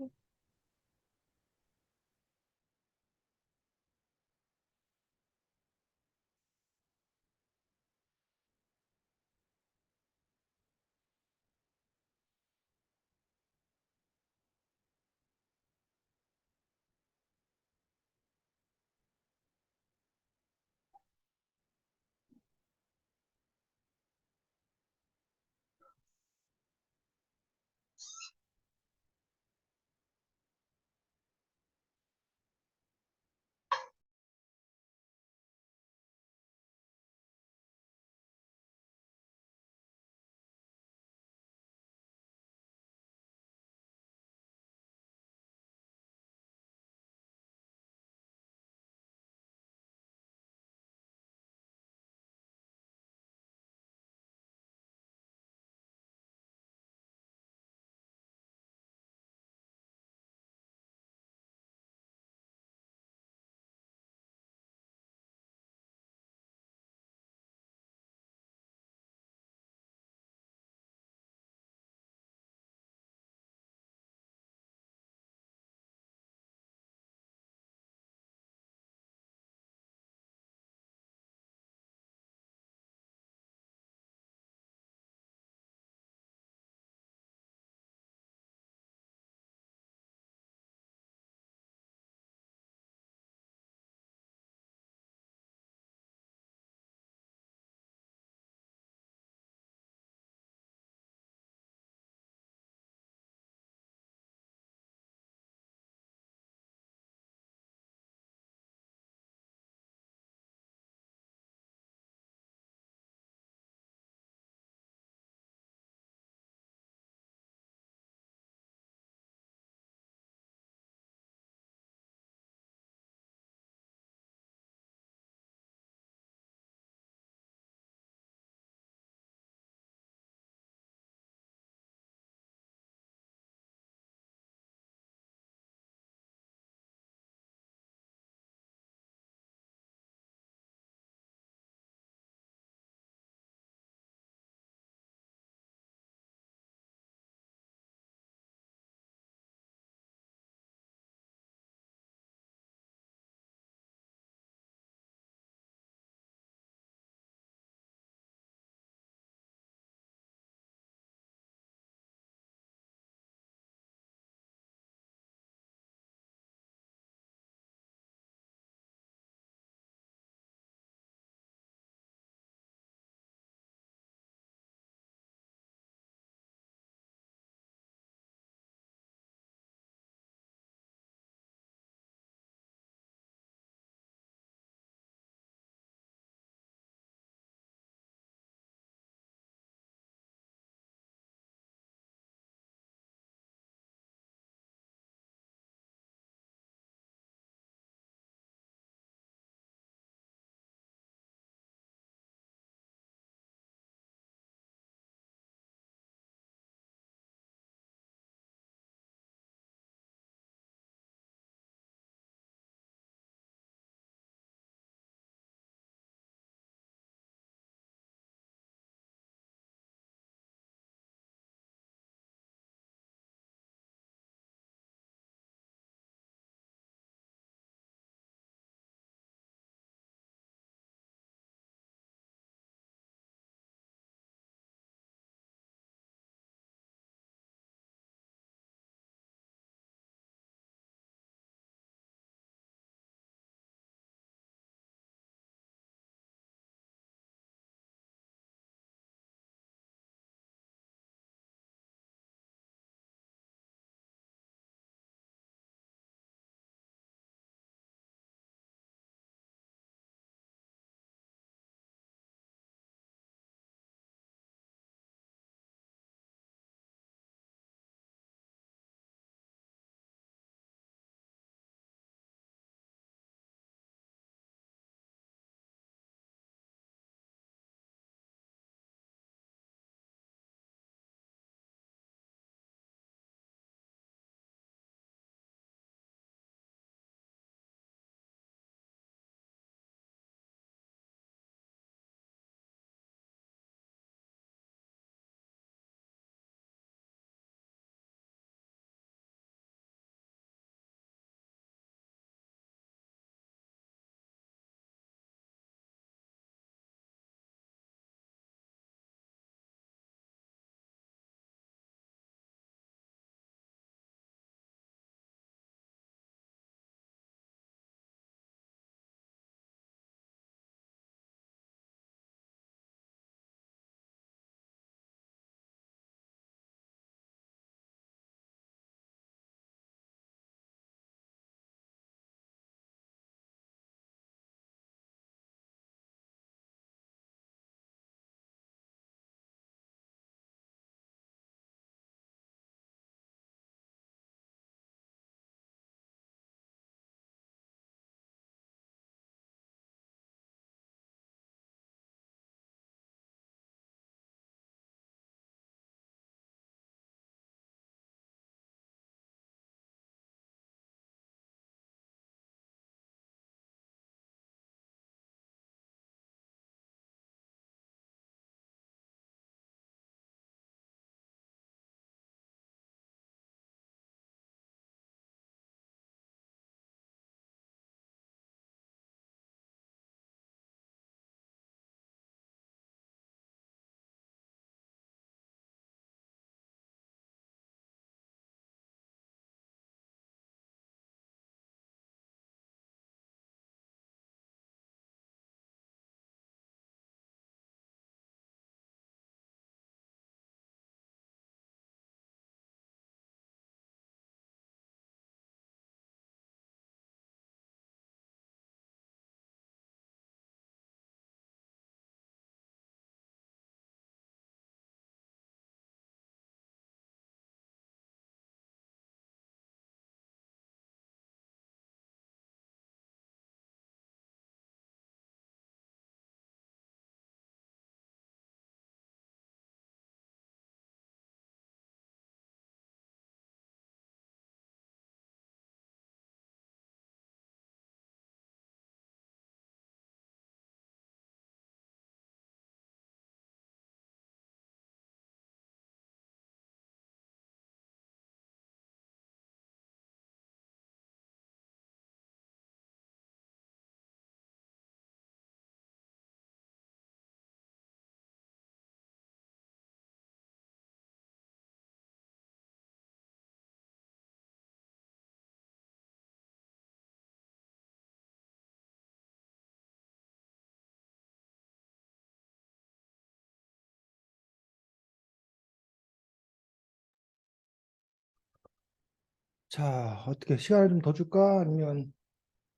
자, 어떻게 시간을 좀 더 줄까? 아니면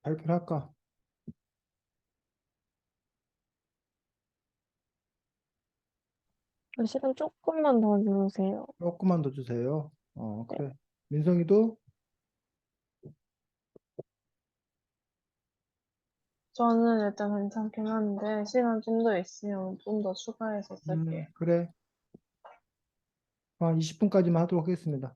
발표를 할까? 시간 조금만 더 주세요. 조금만 더 주세요. 네. 그래. 민성이도 저는 일단 괜찮긴 한데 시간 좀 더 있으면 좀 더 추가해서 쓸게요. 그래. 20분까지만 하도록 하겠습니다.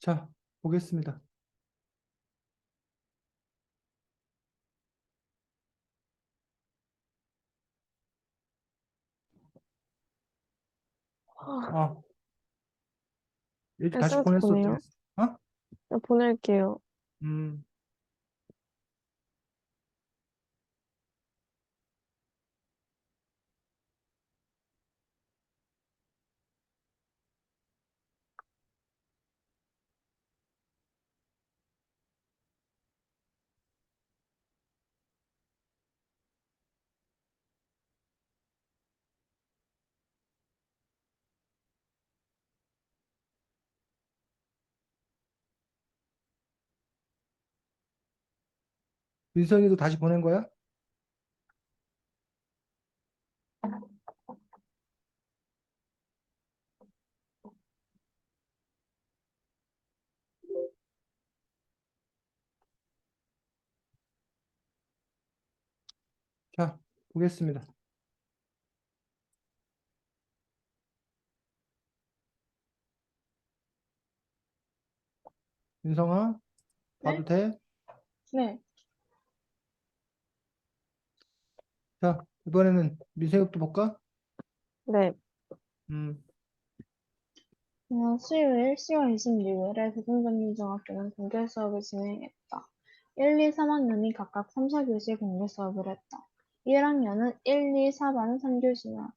자, 보겠습니다. 아, 어, 얘 다시 SMS 보냈어. 어떻게 보내요? 했어? 어? 네, 보낼게요. 음, 민성이도 다시 보낸 거야? 자, 보겠습니다. 민성아, 봐도 네? 돼? 네. 자, 이번에는 민성이부터 볼까? 네. 음, 지난 수요일 10월 26일에 대전전민중학교는 공개 수업을 진행했다. 1, 2, 3학년이 각각 3, 4교시 공개 수업을 했다. 1학년은 1, 2, 4반 3교시나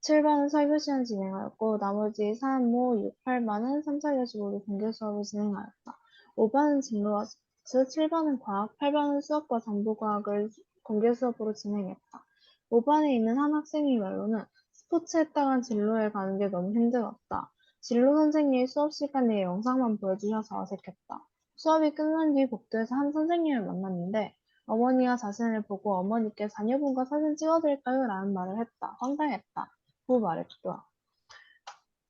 7반은 4교시만 진행하였고 나머지 3, 5, 6, 8반은 3, 4교시 모두 공개 수업을 진행하였다. 5반은 진로와스, 7반은 과학, 8반은 수학과 정보과학을 공개 수업으로 진행했다. 5반에 있는 한 학생의 말로는 스포츠에 따른 진로에 가는 게 너무 힘들었다. 진로 선생님이 수업 시간에 영상만 보여주셔서 어색했다. 수업이 끝난 뒤 복도에서 한 선생님을 만났는데 어머니가 자신을 보고 어머니께 자녀분과 사진 찍어드릴까요? 라는 말을 했다. 황당했다. 그 말했다.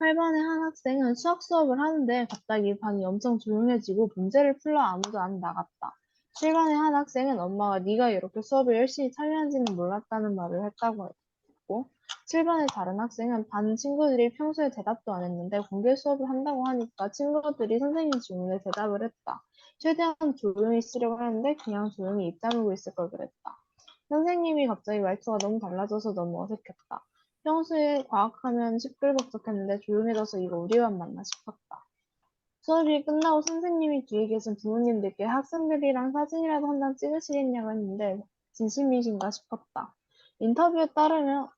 8반의 한 학생은 수학 수업을 하는데 갑자기 방이 엄청 조용해지고 문제를 풀러 아무도 안 나갔다. 7반의 한 학생은 엄마가 네가 이렇게 수업에 열심히 참여한지는 몰랐다는 말을 했다고 했고 7반의 다른 학생은 반 친구들이 평소에 대답도 안 했는데 공개 수업을 한다고 하니까 친구들이 선생님 질문에 대답을 했다. 최대한 조용히 쓰려고 했는데 그냥 조용히 입 다물고 있을 걸 그랬다. 선생님이 갑자기 말투가 너무 달라져서 너무 어색했다. 평소에 과학하면 시끌벅적했는데 조용해져서 이거 우리만 맞나 싶었다. 수업이 끝나고 선생님이 뒤에 계신 부모님들께 학생들이랑 사진이라도 한 장 찍으시겠냐고 했는데 진심이신가 싶었다. 인터뷰에 따르면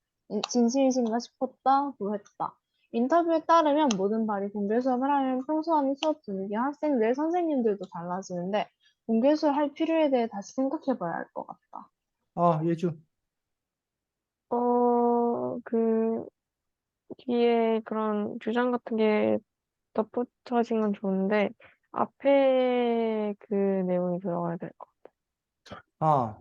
진심이신가 싶었다고 했다. 인터뷰에 따르면 모든 반이 공개 수업을 하면 평소와는 수업 분위기, 학생들, 선생님들도 달라지는데 공개 수업 할 필요에 대해 다시 생각해 봐야 할 것 같다. 예주. 그 뒤에 그런 주장 같은 게 덧붙여진 건 좋은데 앞에 그 내용이 들어가야 될 것 아,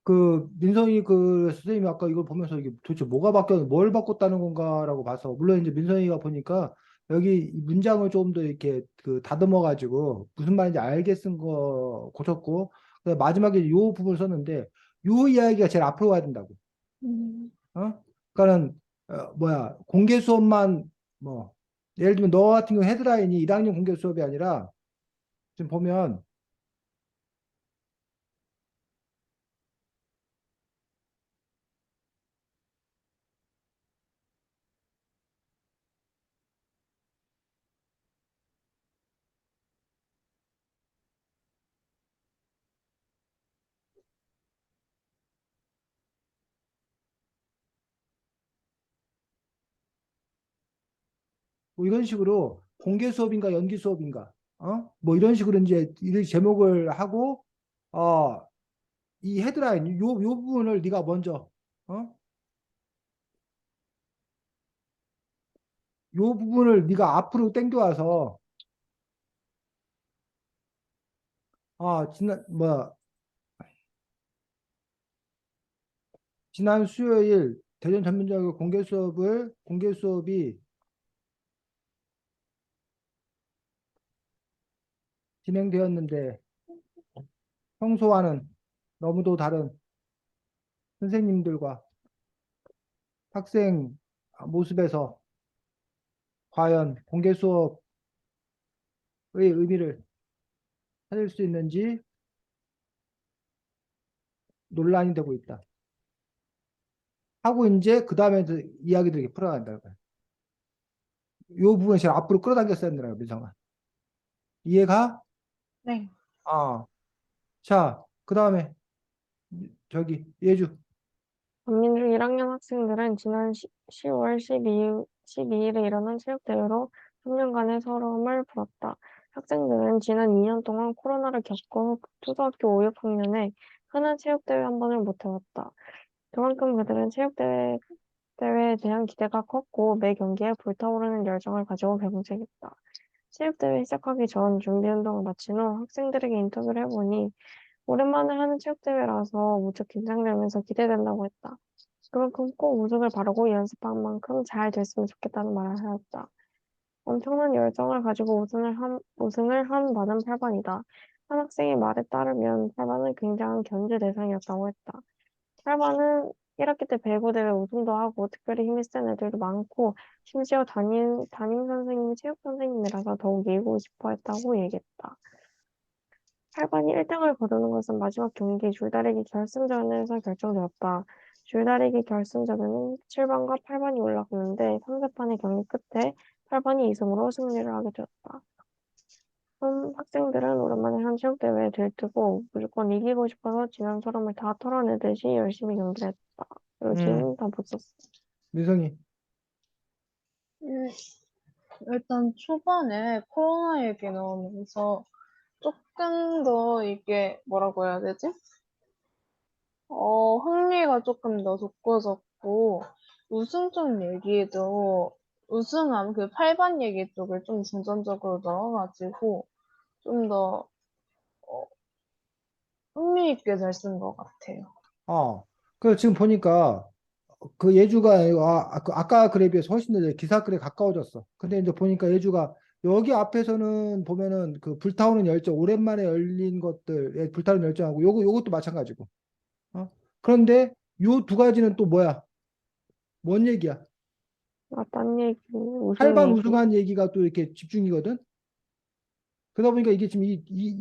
그 민성이 그 선생님이 아까 이걸 보면서 이게 도대체 뭐가 바뀌었, 뭘 바꿨다는 건가라고 봐서 물론 이제 민성이가 보니까 여기 이 문장을 좀 더 이렇게 그 다듬어 가지고 무슨 말인지 알게 쓴 거 고쳤고 그다음에 마지막에 요 부분을 썼는데 요 이야기가 제일 앞으로 가야 된다고. 어? 그러니까는 뭐야 공개 수업만 뭐 예를 들면 너 같은 경우 헤드라인이 1학년 공개 수업이 아니라 지금 보면 뭐 이런 식으로 공개 수업인가 연기 수업인가 뭐 이런 식으로 이제 이 제목을 하고 어, 이 헤드라인 요 부분을 네가 먼저 어? 요 부분을 네가 앞으로 당겨와서 지난 뭐 지난 수요일 대전 전문대학교 공개 수업이 진행되었는데 평소와는 너무도 다른 선생님들과 학생 모습에서 과연 공개 수업 의미를 찾을 수 있는지 논란이 되고 있다. 하고 이제 그 다음에 이야기들이 풀어간다는 거야. 이 부분을 제가 앞으로 끌어당겼어야 된다는 거야, 민성아. 이해가? 네. 아, 자, 그 다음에 저기 예주. 전민중 1학년 학생들은 지난 10월 12일에 일어난 체육대회로 3년간의 서러움을 풀었다. 학생들은 지난 2년 동안 코로나를 겪어 초등학교 5, 6학년에 흔한 체육대회 한 번을 못 해봤다. 그만큼 그들은 체육대회에 대한 기대가 컸고 매 경기에 불타오르는 열정을 가지고 경쟁했다. 체육대회 시작하기 전 준비운동을 마친 후 학생들에게 인터뷰를 해보니 오랜만에 하는 체육대회라서 무척 긴장되면서 기대된다고 했다. 그만큼 꼭 우승을 바라고 연습한 만큼 잘 됐으면 좋겠다는 말을 하였다. 엄청난 열정을 가지고 우승을 한 반은 8반이다. 한 학생의 말에 따르면 8반은 굉장한 견제 대상이었다고 했다. 8반은 1학기 때 배구대회 우승도 하고 특별히 힘이 센 애들도 많고 심지어 담임 선생님이 체육 선생님이라서 더욱 이기고 싶어 했다고 얘기했다. 8반이 1등을 거두는 것은 마지막 경기 줄다리기 결승전에서 결정되었다. 줄다리기 결승전에는 7반과 8반이 올라갔는데 3세판의 경기 끝에 8반이 2승으로 승리를 하게 되었다. 학생들은 오랜만에 한 체육대회에 들뜨고 무조건 이기고 싶어서 지난 소름을 다 털어내듯이 열심히 경기를 했다. 음, 여기는 다 못 썼어. 민성이. 음, 일단 초반에 코로나 얘기 나오면서 조금 더 이게 뭐라고 해야 되지? 흥미가 조금 더 돋궈졌고, 우승 쪽 얘기도, 우승함 그 8반 얘기 쪽을 좀 중점적으로 넣어가지고, 좀 더 흥미 있게 잘 쓴 것 같아요. 어, 그 지금 보니까 그 예주가 아까 글에 비해서 훨씬 더 기사 글에 가까워졌어. 근데 이제 보니까 예주가 여기 앞에서는 보면은 그 불타오는 열정, 오랜만에 열린 것들, 불타오는 열정하고 요것도 마찬가지고. 어? 그런데 요 두 가지는 또 뭐야? 뭔 얘기야? 딴 얘기, 우승 8반 얘기. 우승한 얘기가 또 이렇게 집중이거든. 그러다 보니까 이게 지금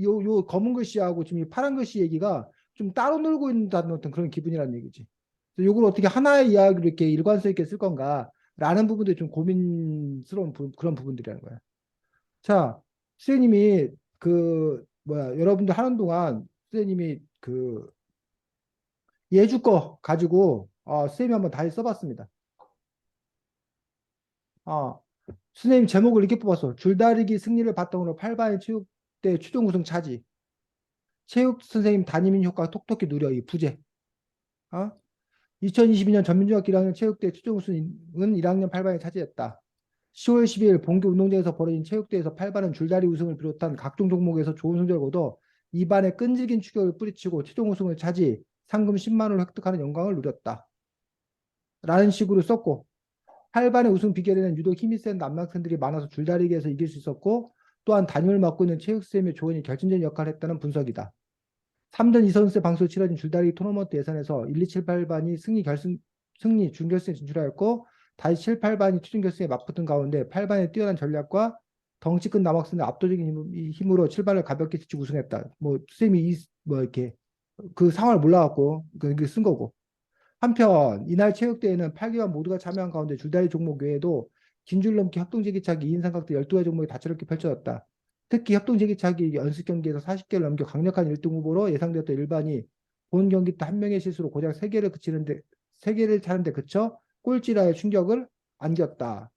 요 검은 글씨하고 지금 이 파란 글씨 얘기가 좀 따로 놀고 있다는 어떤 그런 기분이라는 얘기지. 그래서 요걸 어떻게 하나의 이야기로 이렇게 일관성 있게 쓸 건가라는 부분들이 좀 고민스러운 그런 부분들이라는 거야. 자, 선생님이 그 뭐야 여러분들 하는 동안 선생님이 그 예주 거 가지고 선생님이 한번 다시 써봤습니다. 어, 선생님 제목을 이렇게 뽑았어. 줄다리기 승리를 바탕으로 8반 체육대 최종 우승 차지. 체육 선생님 담임 효과 톡톡히 누려 이 부재. 어? 2022년 전민중학교 1학년 체육대 최종 우승은 1학년 8반이 차지했다. 10월 12일 본교 운동장에서 벌어진 체육대회에서 8반은 줄다리 우승을 비롯한 각종 종목에서 좋은 성적을 거둬 2반에 끈질긴 추격을 뿌리치고 최종 우승을 차지 상금 10만 원을 획득하는 영광을 누렸다. 라는 식으로 썼고 8반의 우승 비결에는 유독 힘이 센 남학생들이 많아서 줄다리기에서 이길 수 있었고 또한 담임을 맡고 있는 체육쌤의 조언이 결정적인 역할을 했다는 분석이다. 3전 2선수의 방송으로 치러진 줄다리기 토너먼트 예선에서 1, 2, 7, 8반이 승리, 준결승에 진출하였고 다시 7, 8반이 최종 결승에 맞붙은 가운데 8반의 뛰어난 전략과 덩치 큰 남학생의 압도적인 힘으로 7반을 가볍게 지치고 우승했다. 뭐 쌤이 뭐 이렇게 그 상황을 몰라갖고 쓴 거고. 한편 이날 체육대회는 8기관 모두가 참여한 가운데 줄다리 종목 외에도 긴 줄 넘기 협동제기차기 2인 삼각대 12가지 종목이 다채롭게 펼쳐졌다. 특히 협동제기차기 연습 경기에서 40개를 넘겨 강력한 1등 후보로 예상되었던 일반이 본 경기 때 한 명의 실수로 고작 3개를 차는데 그쳐 꼴찌라의 충격을 안겼다.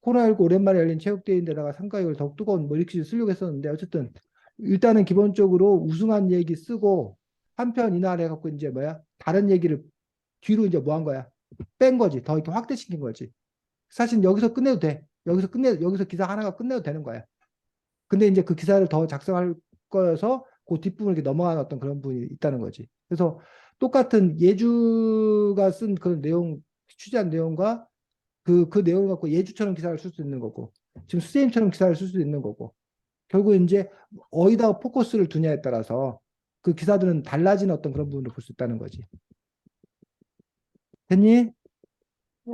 코로나19 오랜만에 열린 체육대회인데다가 참가율 더욱 뜨거운 뭐 이렇게 쓰려고 했었는데 어쨌든 일단은 기본적으로 우승한 얘기 쓰고 한편 이날 해갖고 이제 뭐야 다른 얘기를 뒤로 이제 뭐 한 거야 뺀 거지 더 이렇게 확대시킨 거지 사실 여기서 끝내도 돼 여기서 기사 하나가 끝내도 되는 거야 근데 이제 그 기사를 더 작성할 거여서 그 뒷부분을 이렇게 넘어가는 어떤 그런 부분이 있다는 거지 그래서 똑같은 예주가 쓴 그런 내용 취재한 내용과 그 내용을 갖고 예주처럼 기사를 쓸 수 있는 거고 지금 수세임처럼 기사를 쓸 수 있는 거고 결국 이제 어디다가 포커스를 두냐에 따라서 그 기사들은 달라진 어떤 그런 부분을 볼 수 있다는 거지. 됐니? 네,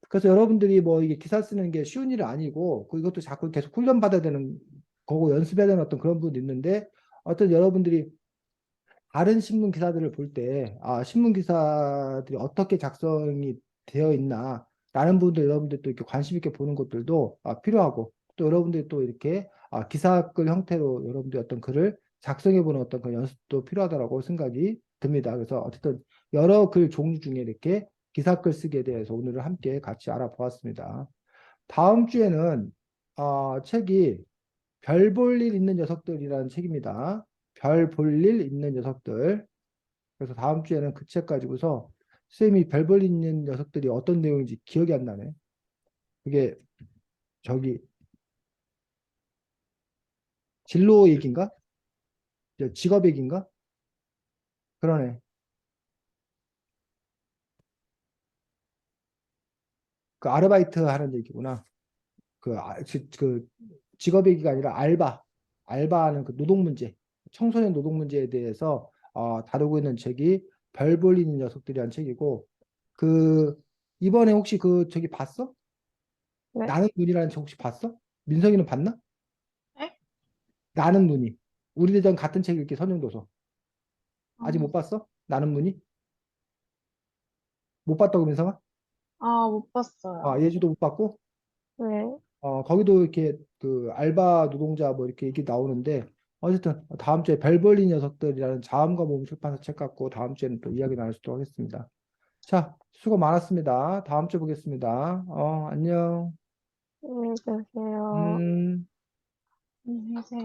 그래서 여러분들이 뭐 이게 기사 쓰는 게 쉬운 일은 아니고 이것도 자꾸 계속 훈련 받아야 되는 그거 연습해야 되는 어떤 그런 부분도 있는데 어떤 여러분들이 다른 신문 기사들을 볼 때, 신문 기사들이 어떻게 작성이 되어 있나, 라는 부분도 여러분들 또 이렇게 관심 있게 보는 것들도 필요하고, 또 여러분들이 또 이렇게 기사글 형태로 여러분들이 어떤 글을 작성해 보는 어떤 그 연습도 필요하다고 생각이 듭니다. 그래서 어쨌든 여러 글 종류 중에 이렇게 기사글 쓰기에 대해서 오늘은 함께 같이 알아보았습니다. 다음 주에는 책이 별 볼 일 있는 녀석들이라는 책입니다. 별 볼 일 있는 녀석들. 그래서 다음 주에는 그 책 가지고서 선생님이 별 볼 일 있는 녀석들이 어떤 내용인지 기억이 안 나네. 그게 저기 진로 얘기인가? 직업 얘기인가? 그러네. 그 아르바이트 하는 얘기구나. 그 직업 얘기가 아니라 알바하는 그 노동 문제, 청소년 노동 문제에 대해서 다루고 있는 책이 별 볼 일 있는 녀석들이라는 책이고, 그 이번에 혹시 그 저기 봤어? 네. 나는 눈이라는 책 혹시 봤어? 민석이는 봤나? 에? 나는 눈이. 우리 대전 같은 책 읽기 선행도서. 아직 못 봤어? 나는 눈이? 못 봤다고 민석아? 못 봤어요. 예주도 못 봤고? 네. 거기도 이렇게 그 알바 노동자 뭐 이렇게 얘기 나오는데 어쨌든 다음 주에 별 볼린 녀석들이라는 자음과 몸 출판사 책 갖고 다음 주에는 또 이야기 나눌 수 있도록 하겠습니다. 자, 수고 많았습니다. 다음 주에 보겠습니다. 안녕. 안녕히 계세요. 음. 안녕히 계세요.